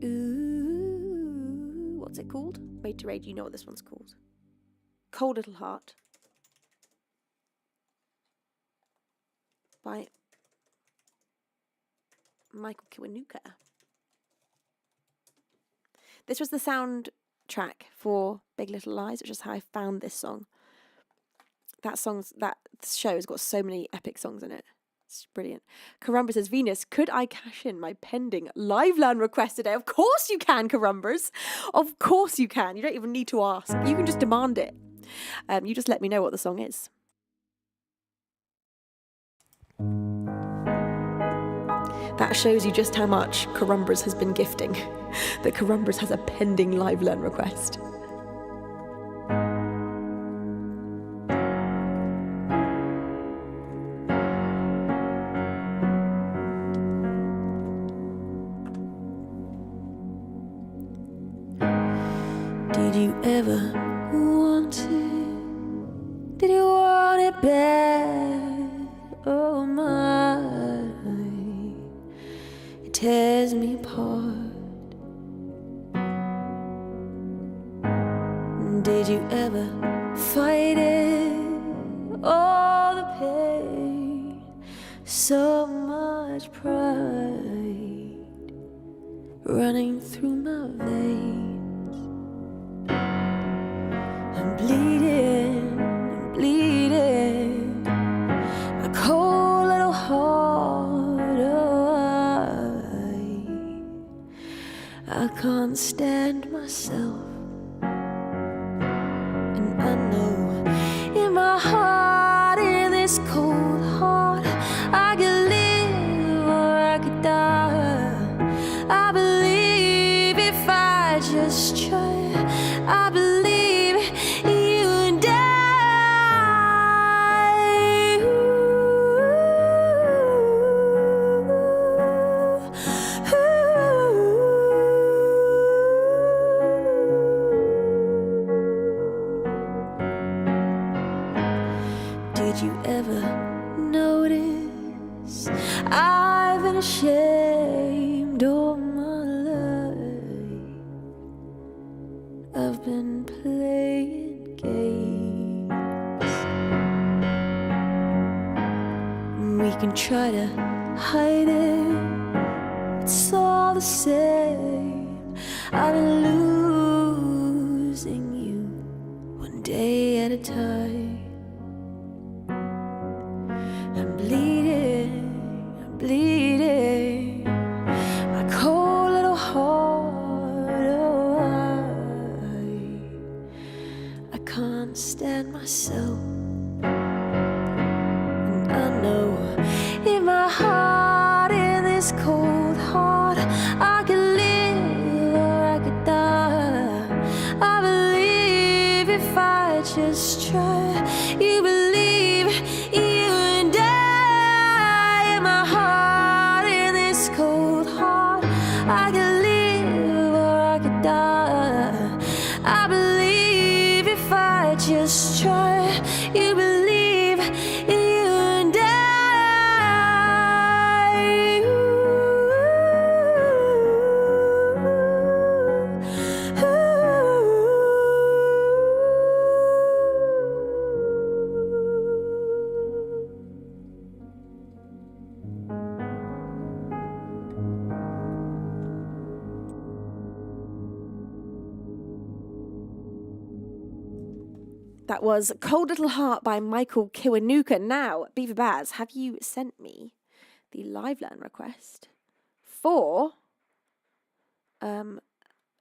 S2: Ooh, what's it called? Made to Raid, you know what this one's called. Cold Little Heart by Michael Kiwanuka. This was the soundtrack for Big Little Lies, which is how I found this song. That show has got so many epic songs in it. It's brilliant. Carumba says, Venus, could I cash in my pending live learn request today? Of course you can, Carumbers. Of course you can. You don't even need to ask. You can just demand it. You just let me know what the song is. That shows you just how much Carumbers has been gifting. That Carumbers has a pending live learn request. Did you ever want it? Did you want it bad? Oh my, it tears me apart. Did you ever fight it? All the pain, so much pride running through my veins. I'm bleeding, a cold little heart. Oh, I can't stand myself, and I know in my heart, in this cold heart, I could live or I could die. I believe if I just try, I believe. Did you ever notice I've been ashamed all my life? I've been playing games. We can try to hide it, it's all the same. I've been losing you one day at a time. I'm bleeding, my cold little heart. Oh, I can't stand myself,
S1: this cold heart. I could live or I could die. I believe if I just try. You believe, you and I, in my heart, in this cold heart. I could live or I could die. I believe if I just try. You believe, you and I.
S2: That was Cold Little Heart by Michael Kiwanuka. Now, Beaver Baz, have you sent me the live learn request for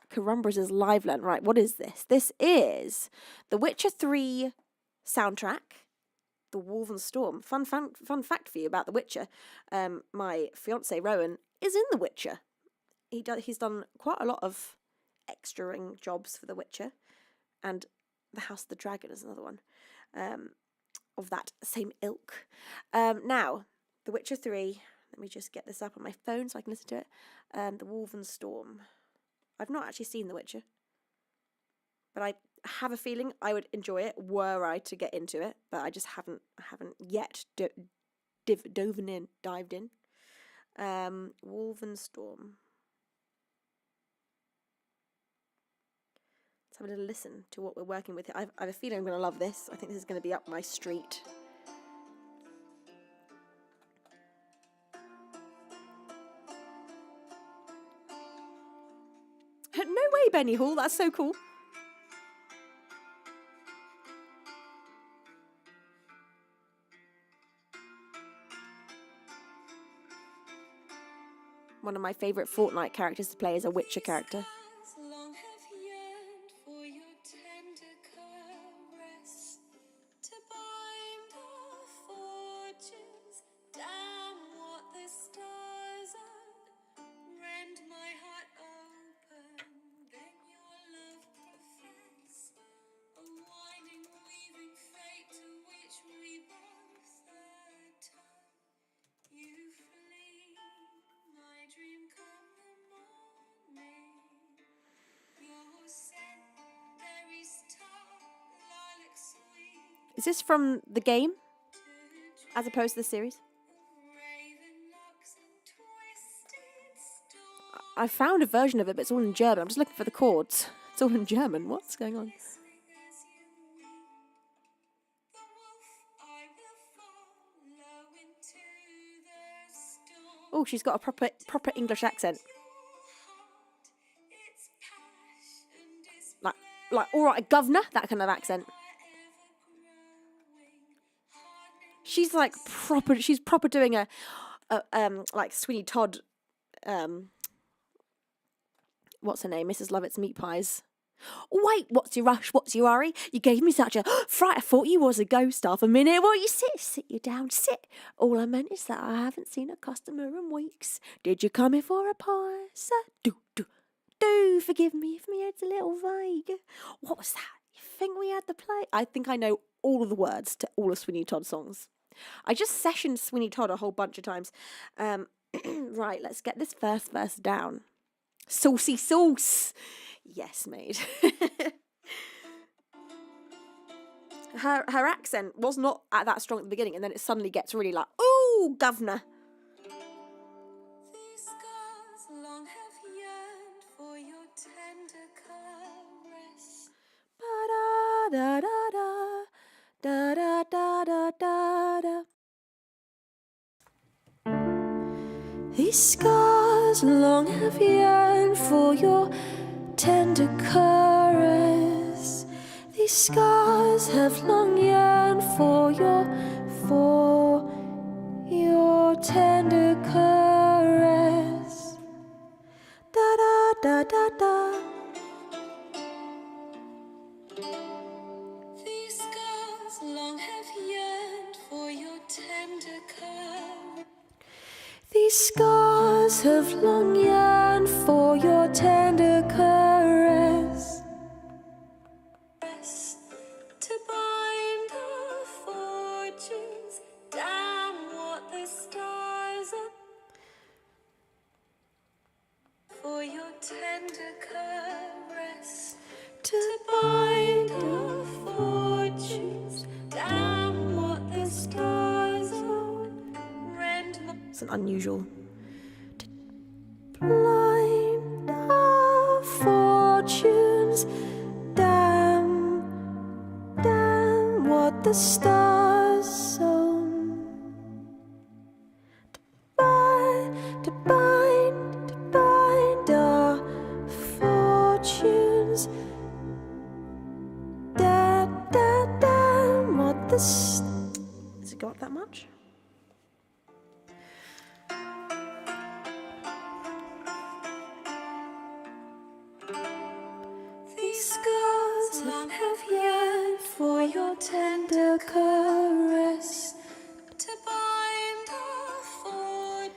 S2: Carumbras' live learn? Right, what is this? This is The Witcher 3 soundtrack, The Wolven Storm. Fun fact for you about The Witcher. My fiance Rowan is in The Witcher. He's done quite a lot of extraing jobs for The Witcher, and The House of the Dragon is another one of that same ilk. Now, The Witcher 3, let me just get this up on my phone so I can listen to it. The Wolven Storm. I've not actually seen The Witcher, but I have a feeling I would enjoy it were I to get into it, but I just haven't yet dived in. Wolven Storm. Have a little listen to what we're working with here. I have a feeling I'm going to love this. I think this is going to be up my street. No way, Benny Hall. That's so cool. One of my favourite Fortnite characters to play is a Witcher character. Is this from the game as opposed to the series? I found a version of it, but it's all in German. I'm just looking for the chords. It's all in German. What's going on? Oh, she's got a proper English accent. Like, all right, governor, that kind of accent. She's like proper. She's proper doing a like Sweeney Todd. What's her name? Mrs. Lovett's meat pies. Wait, what's your rush? What's your hurry? You gave me such a fright. I thought you was a ghost half a minute. Well, you sit you down, sit. All I meant is that I haven't seen a customer in weeks. Did you come here for a pie, sir? Do forgive me if my head's a little vague. What was that? You think we had the play? I think I know all of the words to all of Sweeney Todd songs. I just sessioned Sweeney Todd a whole bunch of times. Right, let's get this first verse down. Saucy sauce. Yes, mate. Her accent was not that strong at the beginning, and then it suddenly gets really like, ooh, governor.
S1: These scars long have yearned for your tender caress. Ba-da-da-da-da, da-da-da-da-da-da. These scars long have yearned for your tender caress. These scars have long yearned for your tender caress. Da da da da da. These scars long have yearned for your tender caress. These scars scars have long yearned for your tender caress, to bind our fortunes. Damn what the stars are for your tender caress, to bind our fortunes. Damn what the stars are.
S2: It's an unusual.
S1: Blind our fortunes. Damn, damn what the stars sown. To bind our fortunes. Damn what the
S2: Has it got that much?
S1: These scars long have yearned for your tender caress, to bind our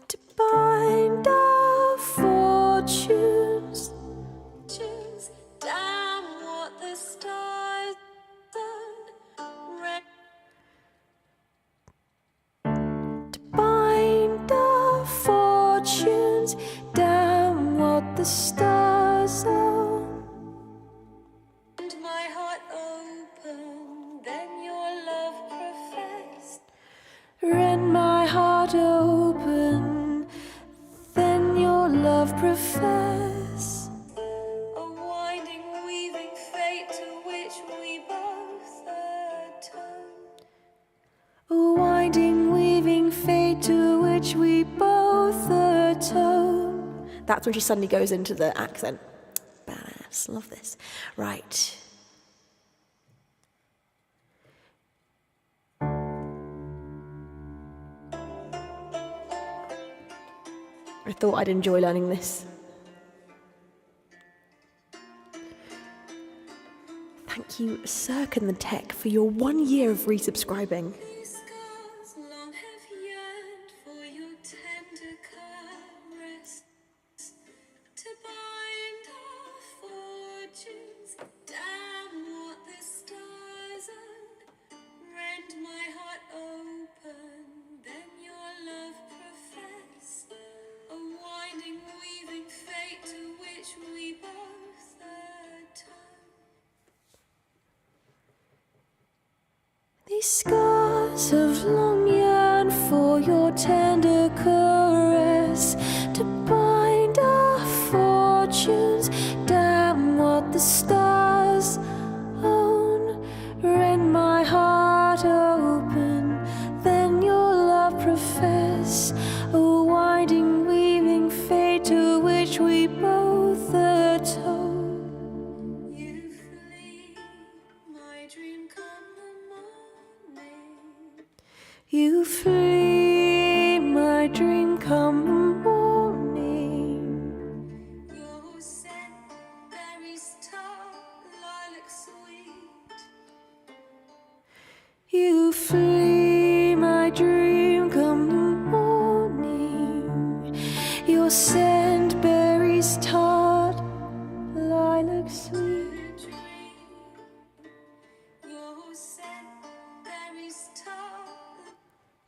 S1: to bind our fortunes. Damn what the stars done. To bind our fortunes. Damn what the stars are. And my heart open, then your love professed. Rend my heart open, then your love profess. A winding, weaving fate to which we both atone. A winding, weaving fate to which we both atone.
S2: That's when she suddenly goes into the accent. Badass, love this. Right. I thought I'd enjoy learning this. Thank you, Cirque and the Tech, for your 1 year of resubscribing.
S1: These scars long have yearned for your tender caress, to bind our fortunes. Damn what the stars are. Rend my heart open, then your love profess. A winding, weaving fate to which we both atone. These scars have long yearned for your tender caress, to bind our fortunes. Damn what the stars own. Rend my heart open, then your love profess. A winding, weaving fate to which we both atone. You flee, my dream come the morning. You flee, my dream come the morning. Your scent, berries tart, lilac sweet. You flee, my dream come the morning. Your scent, berries tart, lilac sweet. Your scent, berries tart.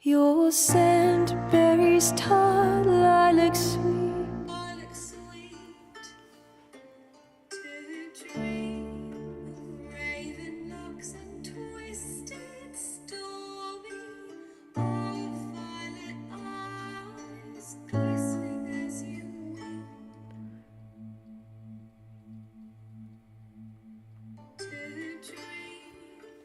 S1: Your scent, berries tart, lilac sweet. Lilac sweet. To dream of raven locks and twisted stormy, of violet eyes glistening as you weep. To dream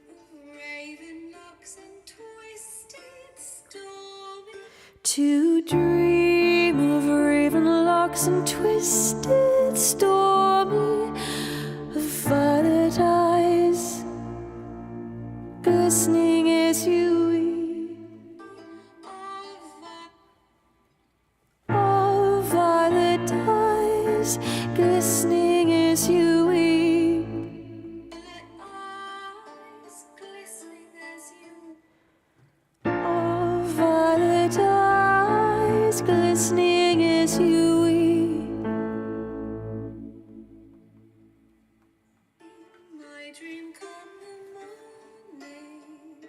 S1: of raven locks and twisted stormy. To dream of raven locks and twisted stormy, of violet eyes glistening as you weep. Of violet eyes glistening as you weep. Eyes glistening as you. Of violet eyes glistening as you weep. My dream come the morning,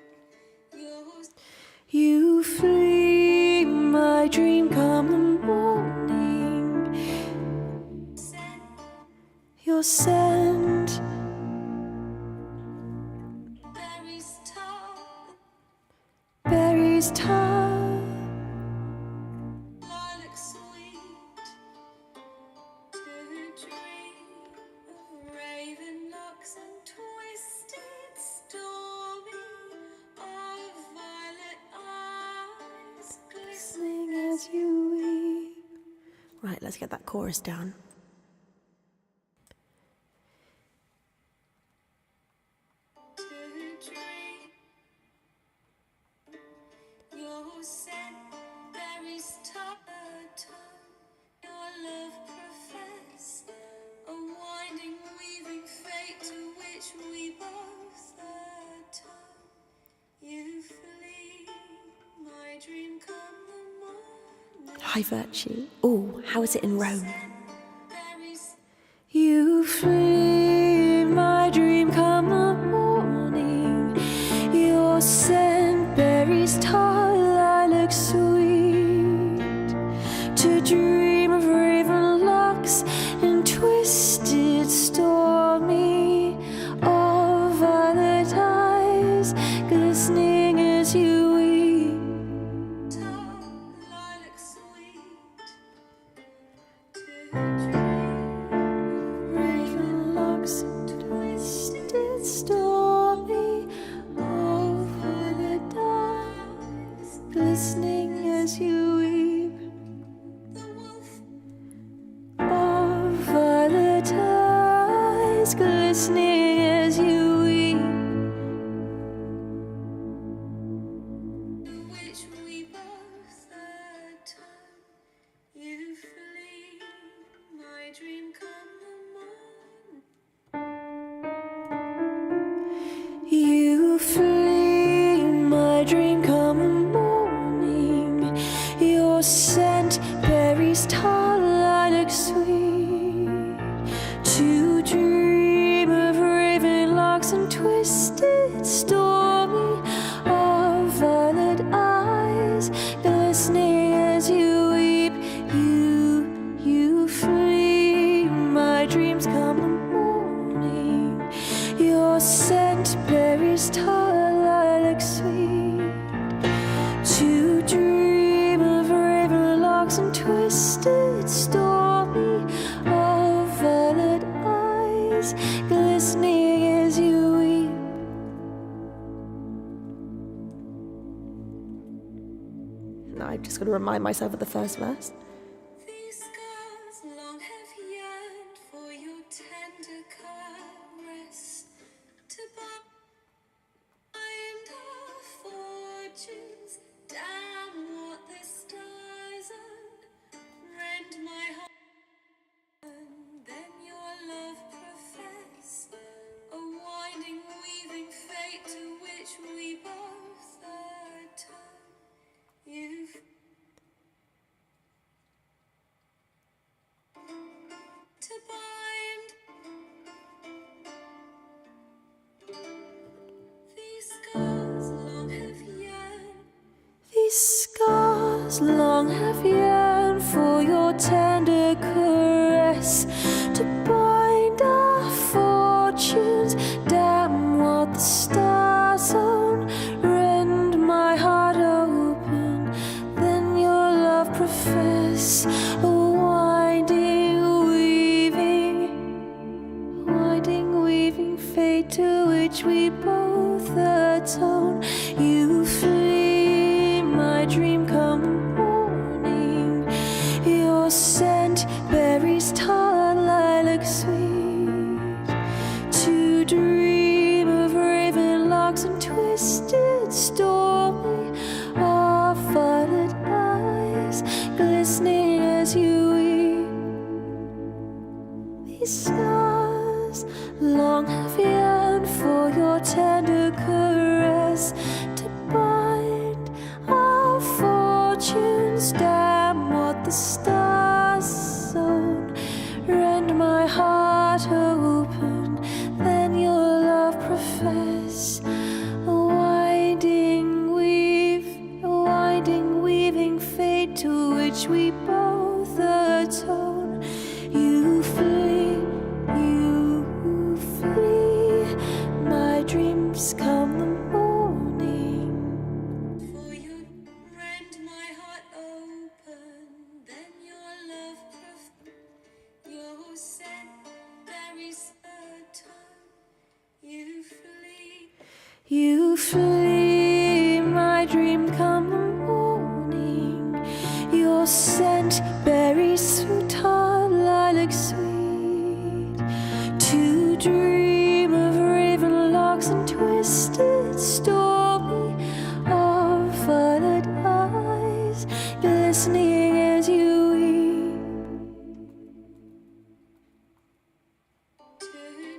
S1: you flee. My dream come the morning, your scent. Berries tall, lilac sweet, to dream of raven locks and twisted stormy, of violet eyes glistening as you weep.
S2: Right, let's get that chorus down. High virtue. Oh, how is it in Rome?
S1: You flee, my dream come the morning, your scent berries tall, lilac sweet, to dream of raven locks and twisted stormy, of violet eyes glistening as you weep. Glistening as you weep, of violet eyes, glistening as you weep, which we both the time you flee, my dream come the morning, you flee, my dream come the morning, your scent berries tall, lilac sweet, to dream of raven locks and twisted stormy, of violet eyes glistening as you weep. You flee, my dreams come the morning, your scent berries tall, lilac sweet, to dream of raven locks and twisted stormy, of violet eyes glistening as you weep.
S2: Now I've just got to remind myself of the first verse.
S1: These scars long have yearned for your tender caress, to bind our fortunes. Damn what the stars rend my heart. Then your love profess, a winding, weaving fate to which we both atone. You've to bind these scars long have yearned. These scars long have yearned for your tender caress, to bind our fortunes. Damn what the stars own, rend my heart open. Then your love profess, a winding, weaving fate to which we both atone. You flee, my dream come the morning, your scent berries tall, lilac sweet, to dream of raven locks and twisted stormy, of violet eyes glistening as you weep. These scars long have yearned for your tender caress, to bind our fortunes. Damn the stars zone. Rend my heart open, then your love profess. A winding weaving fate to which we both atone. You flee, my dreams come the morning. For you rend my heart open, then your love your scent buries a tone. You flee, my dream come the morning. Your scent berries sweetheart, lilac sweet. To dream of raven locks and twisted stormy of violet eyes, glistening as you weep.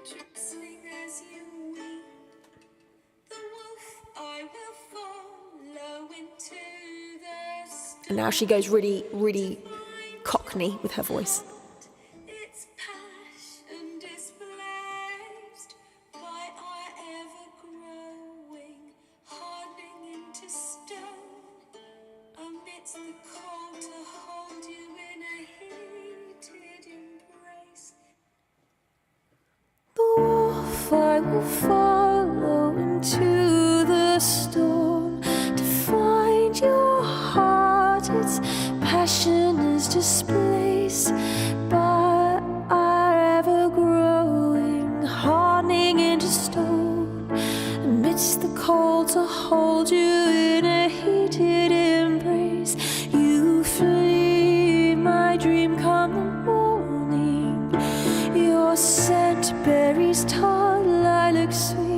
S1: Glistening as you weep. The wolf I will follow into the storm.
S2: And now she goes really, really cockney with her voice.
S1: Its passion displaced by our ever-growing, hardening into stone. Amidst the cold to hold you in a heated embrace. The wolf I will follow into the storm to find your heart. Its passion is displaced by our ever-growing, hardening into stone. Amidst the cold to hold you in a heated embrace. You flee, my dream come the morning. Your scent berries tart, lilac sweet.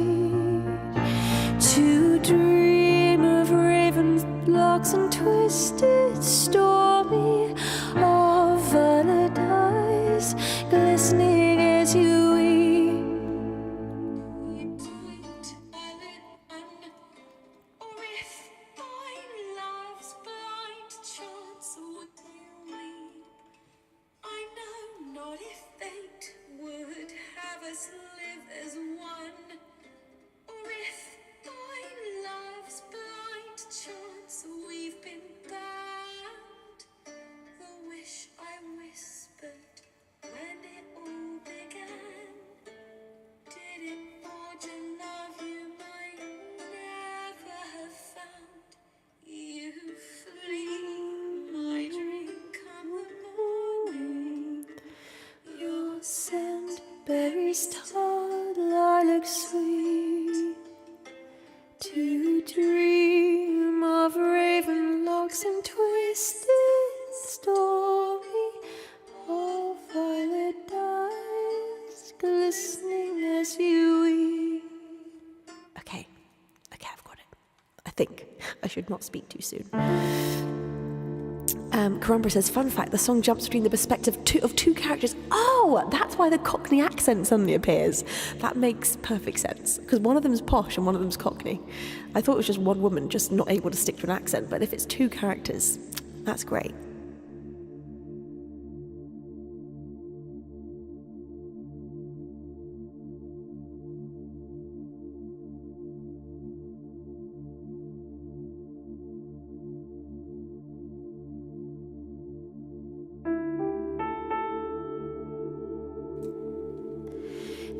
S1: To dream of raven locks and twisted stormy of violet eyes, glistening as you weep. Or if by love's blind chance would you weep, I know not if fate would have us live as one. Or if by love's blind chance we've been bound. The wish I whispered when it all began. Did it forge a love you might never have found? You flee, my dream come the morning. Your scent berries tart, lilac sweet. To dream of raven locks and twisted stormy of violet eyes, glistening as you weep.
S2: Okay, I've got it. I think I should not speak too soon. Karumbra says, fun fact, the song jumps between the perspective of two characters. Oh, that's why the Cockney accent suddenly appears. That makes perfect sense, because one of them's posh and one of them's Cockney. I thought it was just one woman just not able to stick to an accent, but if it's two characters, that's great.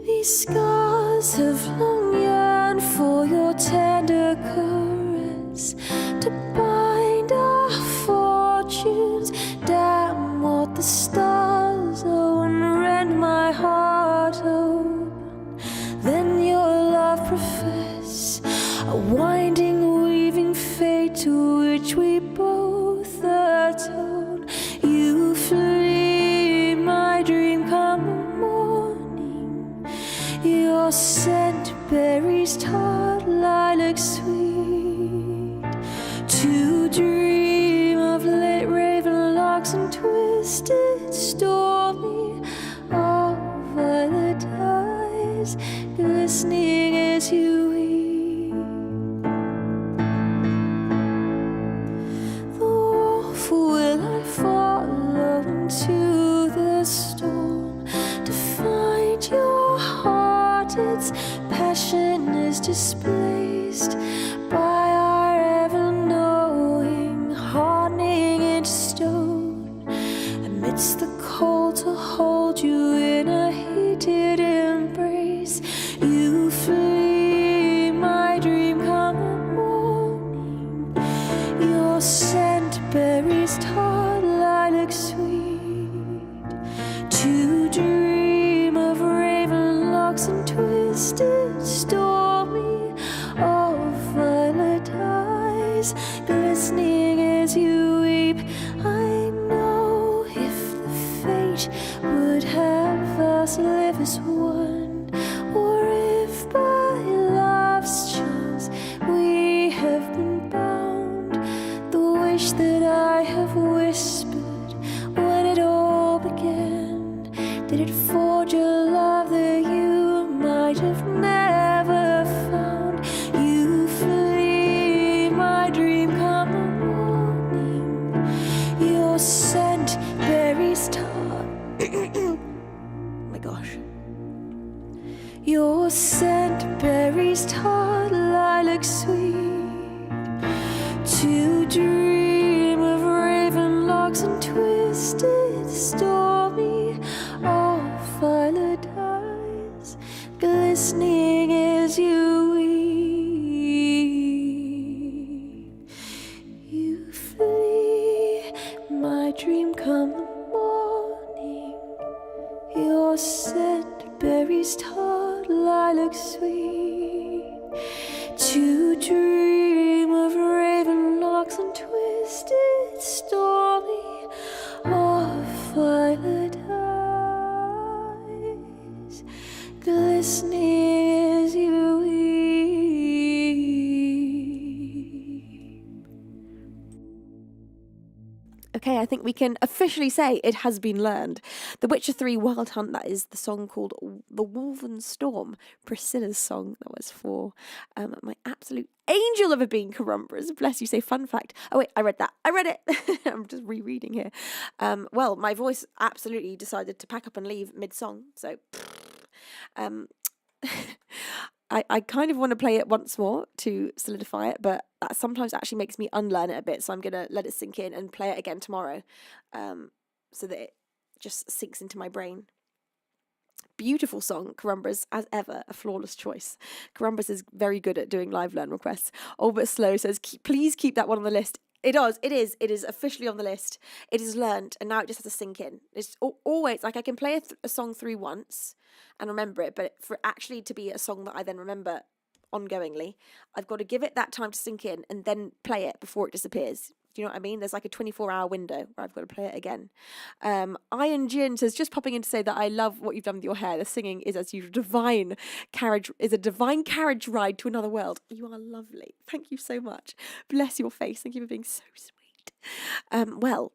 S1: These scars have long yearned for your tender caress, to bind our fortunes. Damn what the stars owe, and rend my heart open. Then your love profess, a winding weaving fate to which we both atone. You flee, my dream come the morning. Your scent berries tart, lilac sweet. To dream of late raven locks and twisted stormy of violet eyes, glistening as you weep. The wolf will I follow it's the cold to hold you in a heated embrace. You flee, my dream come the morning. Your scent berries tart, lilac sweet. To dream of raven locks and twisted stormy of violet eyes, glistening as you weep. I know if the fate would have us live as one, or if by love's chance we have been bound, the wish that I have whispered when it all began, did it forge a love that you might have never found. You flee, my dream come the morning. Your scent berries tart. Oh my gosh. Your scent berries tart, lilac sweet. To dream of raven locks and twisted stormy of violet eyes, glistening as you weep. You flee, my dream come the morning. Your scent berries tart, lilac sweet. To dream of raven locks and twisted stormy of violet eyes, glistening as you weep.
S2: Okay, I think we can officially say it has been learned. The Witcher 3 Wild Hunt, that is the song called The Woven Storm, Priscilla's song that was for my absolute angel of a being, Carumbras. Bless you, say fun fact. Oh wait, I read that. I read it. I'm just rereading here. Well, my voice absolutely decided to pack up and leave mid-song, so um, I kind of want to play it once more to solidify it, but that sometimes actually makes me unlearn it a bit, so I'm going to let it sink in and play it again tomorrow, so that it just sinks into my brain. Beautiful song, Carumbras, as ever, a flawless choice. Carumbras is very good at doing live learn requests. All But Slow says, please keep that one on the list. It is officially on the list. It is learned, and now it just has to sink in. It's always, like, I can play a song through once and remember it, but for actually to be a song that I then remember ongoingly, I've got to give it that time to sink in and then play it before it disappears. Do you know what I mean? There's like a 24-hour window where I've got to play it again. Iron Jin says, just popping in to say that I love what you've done with your hair. The singing is, as usual, a divine carriage ride to another world. You are lovely. Thank you so much. Bless your face. Thank you for being so sweet. Well,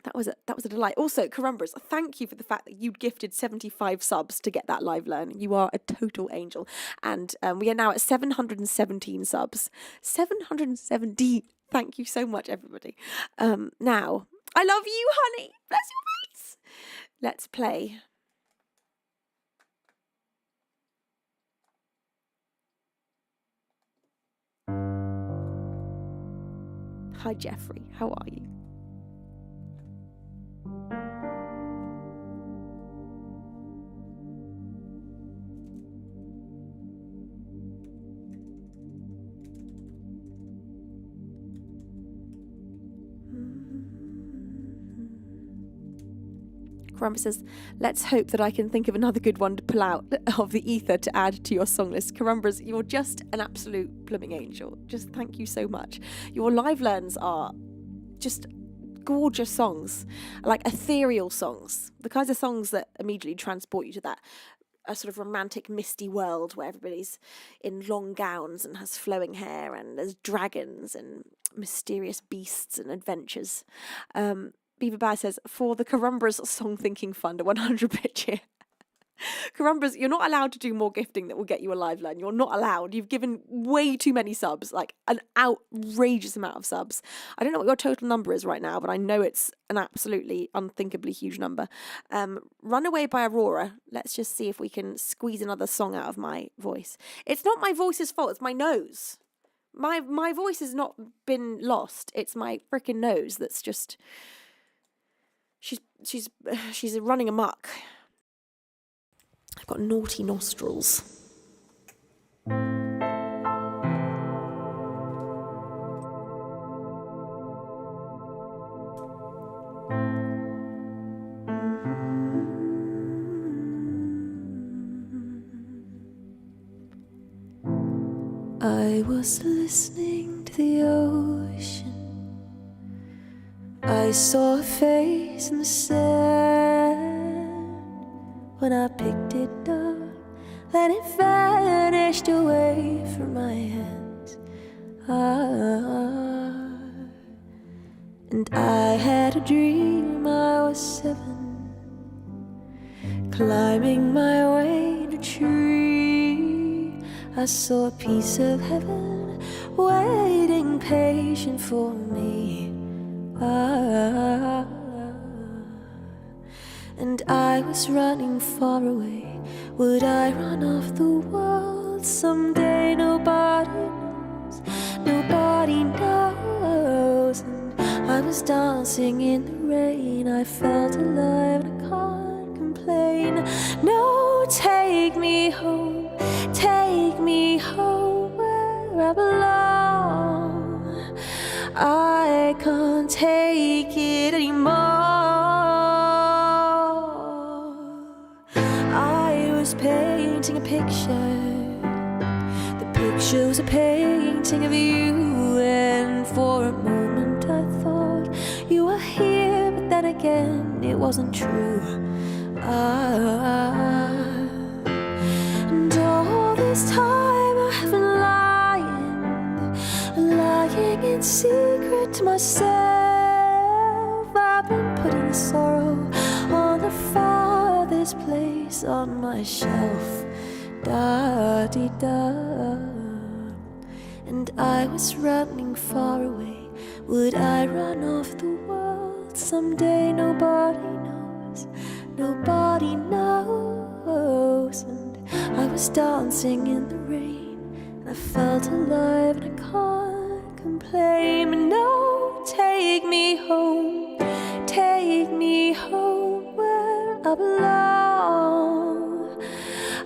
S2: that was a delight. Also, Carumbras, thank you for the fact that you gifted 75 subs to get that live learn. You are a total angel. And we are now at 717 subs. 717. Thank you so much, everybody. Now, I love you, honey. Bless your face. Let's play. Hi, Jeffrey. How are you? Carumbras says, let's hope that I can think of another good one to pull out of the ether to add to your song list. Carumbras, you're just an absolute blooming angel. Just thank you so much. Your live learns are just gorgeous songs, like ethereal songs, the kinds of songs that immediately transport you to that a sort of romantic, misty world where everybody's in long gowns and has flowing hair and there's dragons and mysterious beasts and adventures. Beaver Bear says, for the Carumbras Song Thinking Fund, a 100-bit cheer. Carumbras, you're not allowed to do more gifting that will get you a live learn. You're not allowed. You've given way too many subs, like an outrageous amount of subs. I don't know what your total number is right now, but I know it's an absolutely unthinkably huge number. Runaway by Aurora. Let's just see if we can squeeze another song out of my voice. It's not my voice's fault. It's my nose. My voice has not been lost. It's my freaking nose that's just... she's running amok. I've got naughty nostrils.
S1: I was listening to the ocean. I saw a face in the sand. When I picked it up, then it vanished away from my hands. And I had a dream I was 7, climbing my way in a tree. I saw a piece of heaven waiting patient for me. And I was running far away. Would I run off the world someday? Nobody knows, nobody knows. And I was dancing in the rain. I felt alive and I can't complain. No, take me home where I belong. I can't take it anymore. I was painting a picture. The picture was a painting of you, and for a moment I thought you were here, but then again it wasn't true. And all this time I have been lying in secret to myself. I've been putting sorrow on the farthest place on my shelf. Da-dee-da. And I was running far away. Would I run off the world someday? Nobody knows, nobody knows. And I was dancing in the rain, and I felt alive and I can't complain. No, take me home where I belong.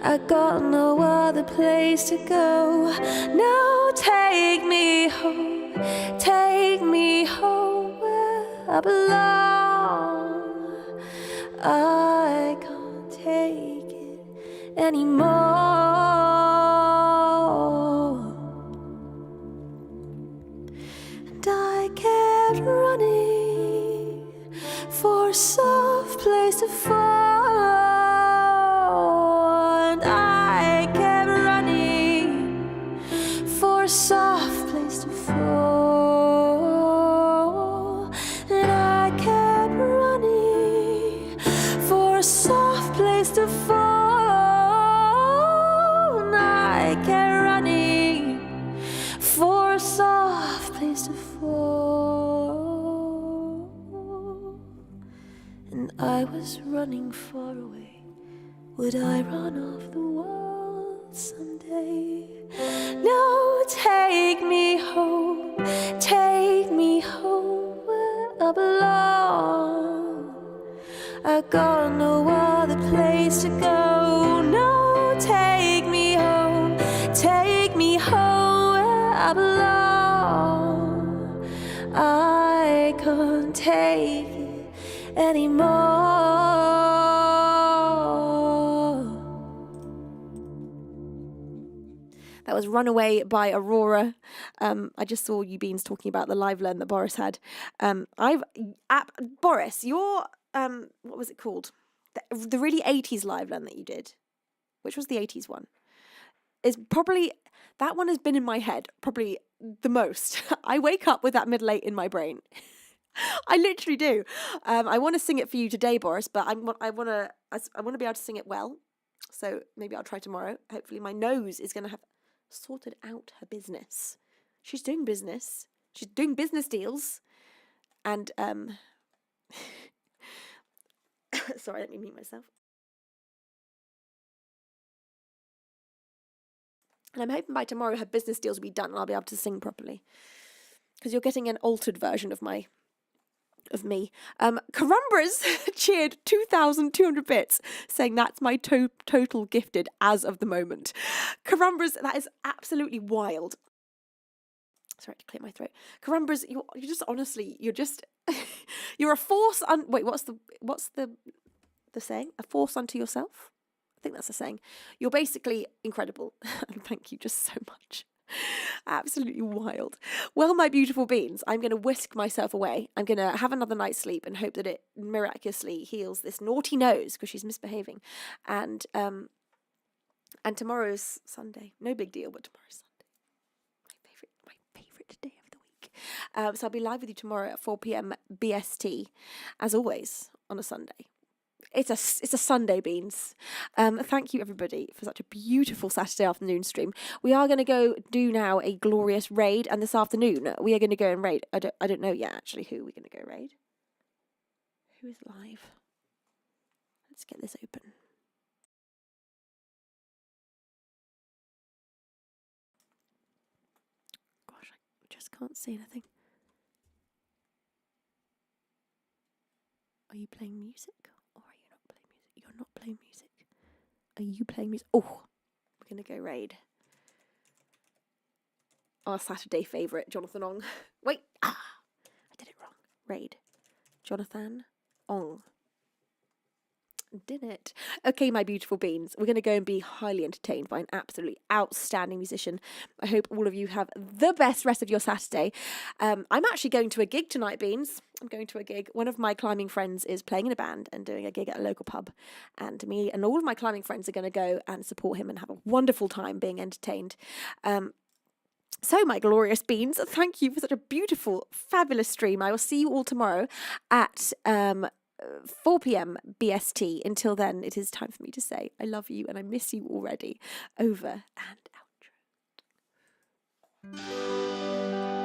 S1: I got no other place to go. Now take me home where I belong. I can't take it anymore. And I kept running for a soft place to fall. And I kept running for a soft place to fall. And I kept running for a soft place to fall. And I kept running for a soft place to fall. And I was running far away. Would I run off the world someday? No, take me home where I belong. I got no other place to go. No, take me home where I belong. I can't take it anymore.
S2: That was Runaway by Aurora. I just saw you Beans talking about the live learn that Boris had. Boris, your what was it called? The really 80s live learn that you did. Which was the 80s one? Is probably that one has been in my head probably the most. I wake up with that middle 8 in my brain. I literally do. I want to sing it for you today, Boris, but I want to be able to sing it well. So maybe I'll try tomorrow. Hopefully my nose is going to have sorted out her business. She's doing business. She's doing business deals. And sorry, let me mute myself. And I'm hoping by tomorrow her business deals will be done and I'll be able to sing properly. Because you're getting an altered version of my of me. Carumbras cheered 2,200 bits, saying that's my total gifted as of the moment. Carumbras, that is absolutely wild. Sorry to clear my throat. Carumbras, you're just honestly, you're a force. Wait, what's the saying? A force unto yourself. I think that's the saying. You're basically incredible, and thank you just so much. Absolutely wild. Well, my beautiful beans, I'm going to whisk myself away. I'm going to have another night's sleep and hope that it miraculously heals this naughty nose because she's misbehaving. And tomorrow's Sunday. No big deal, but tomorrow's Sunday. My favourite day of the week. So I'll be live with you tomorrow at 4 p.m. BST, as always, on a Sunday. It's a Sunday, beans. Thank you, everybody, for such a beautiful Saturday afternoon stream. We are going to go do now a glorious raid, and this afternoon we are going to go and raid. I don't know yet, actually, who we're going to go raid. Who is live? Let's get this open. Gosh, I just can't see anything. Are you playing music? You're not playing music. Are you playing music? Oh, we're going to go raid. Our Saturday favourite, Jonathan Ong. Wait, I did it wrong. Raid. Jonathan Ong. Did it. Okay, my beautiful beans. We're going to go and be highly entertained by an absolutely outstanding musician. I hope all of you have the best rest of your Saturday. I'm actually going to a gig tonight, beans. I'm going to a gig. One of my climbing friends is playing in a band and doing a gig at a local pub. And me and all of my climbing friends are going to go and support him and have a wonderful time being entertained. So, my glorious beans, thank you for such a beautiful, fabulous stream. I will see you all tomorrow at 4 p.m. BST. Until then, it is time for me to say I love you and I miss you already. Over and outro.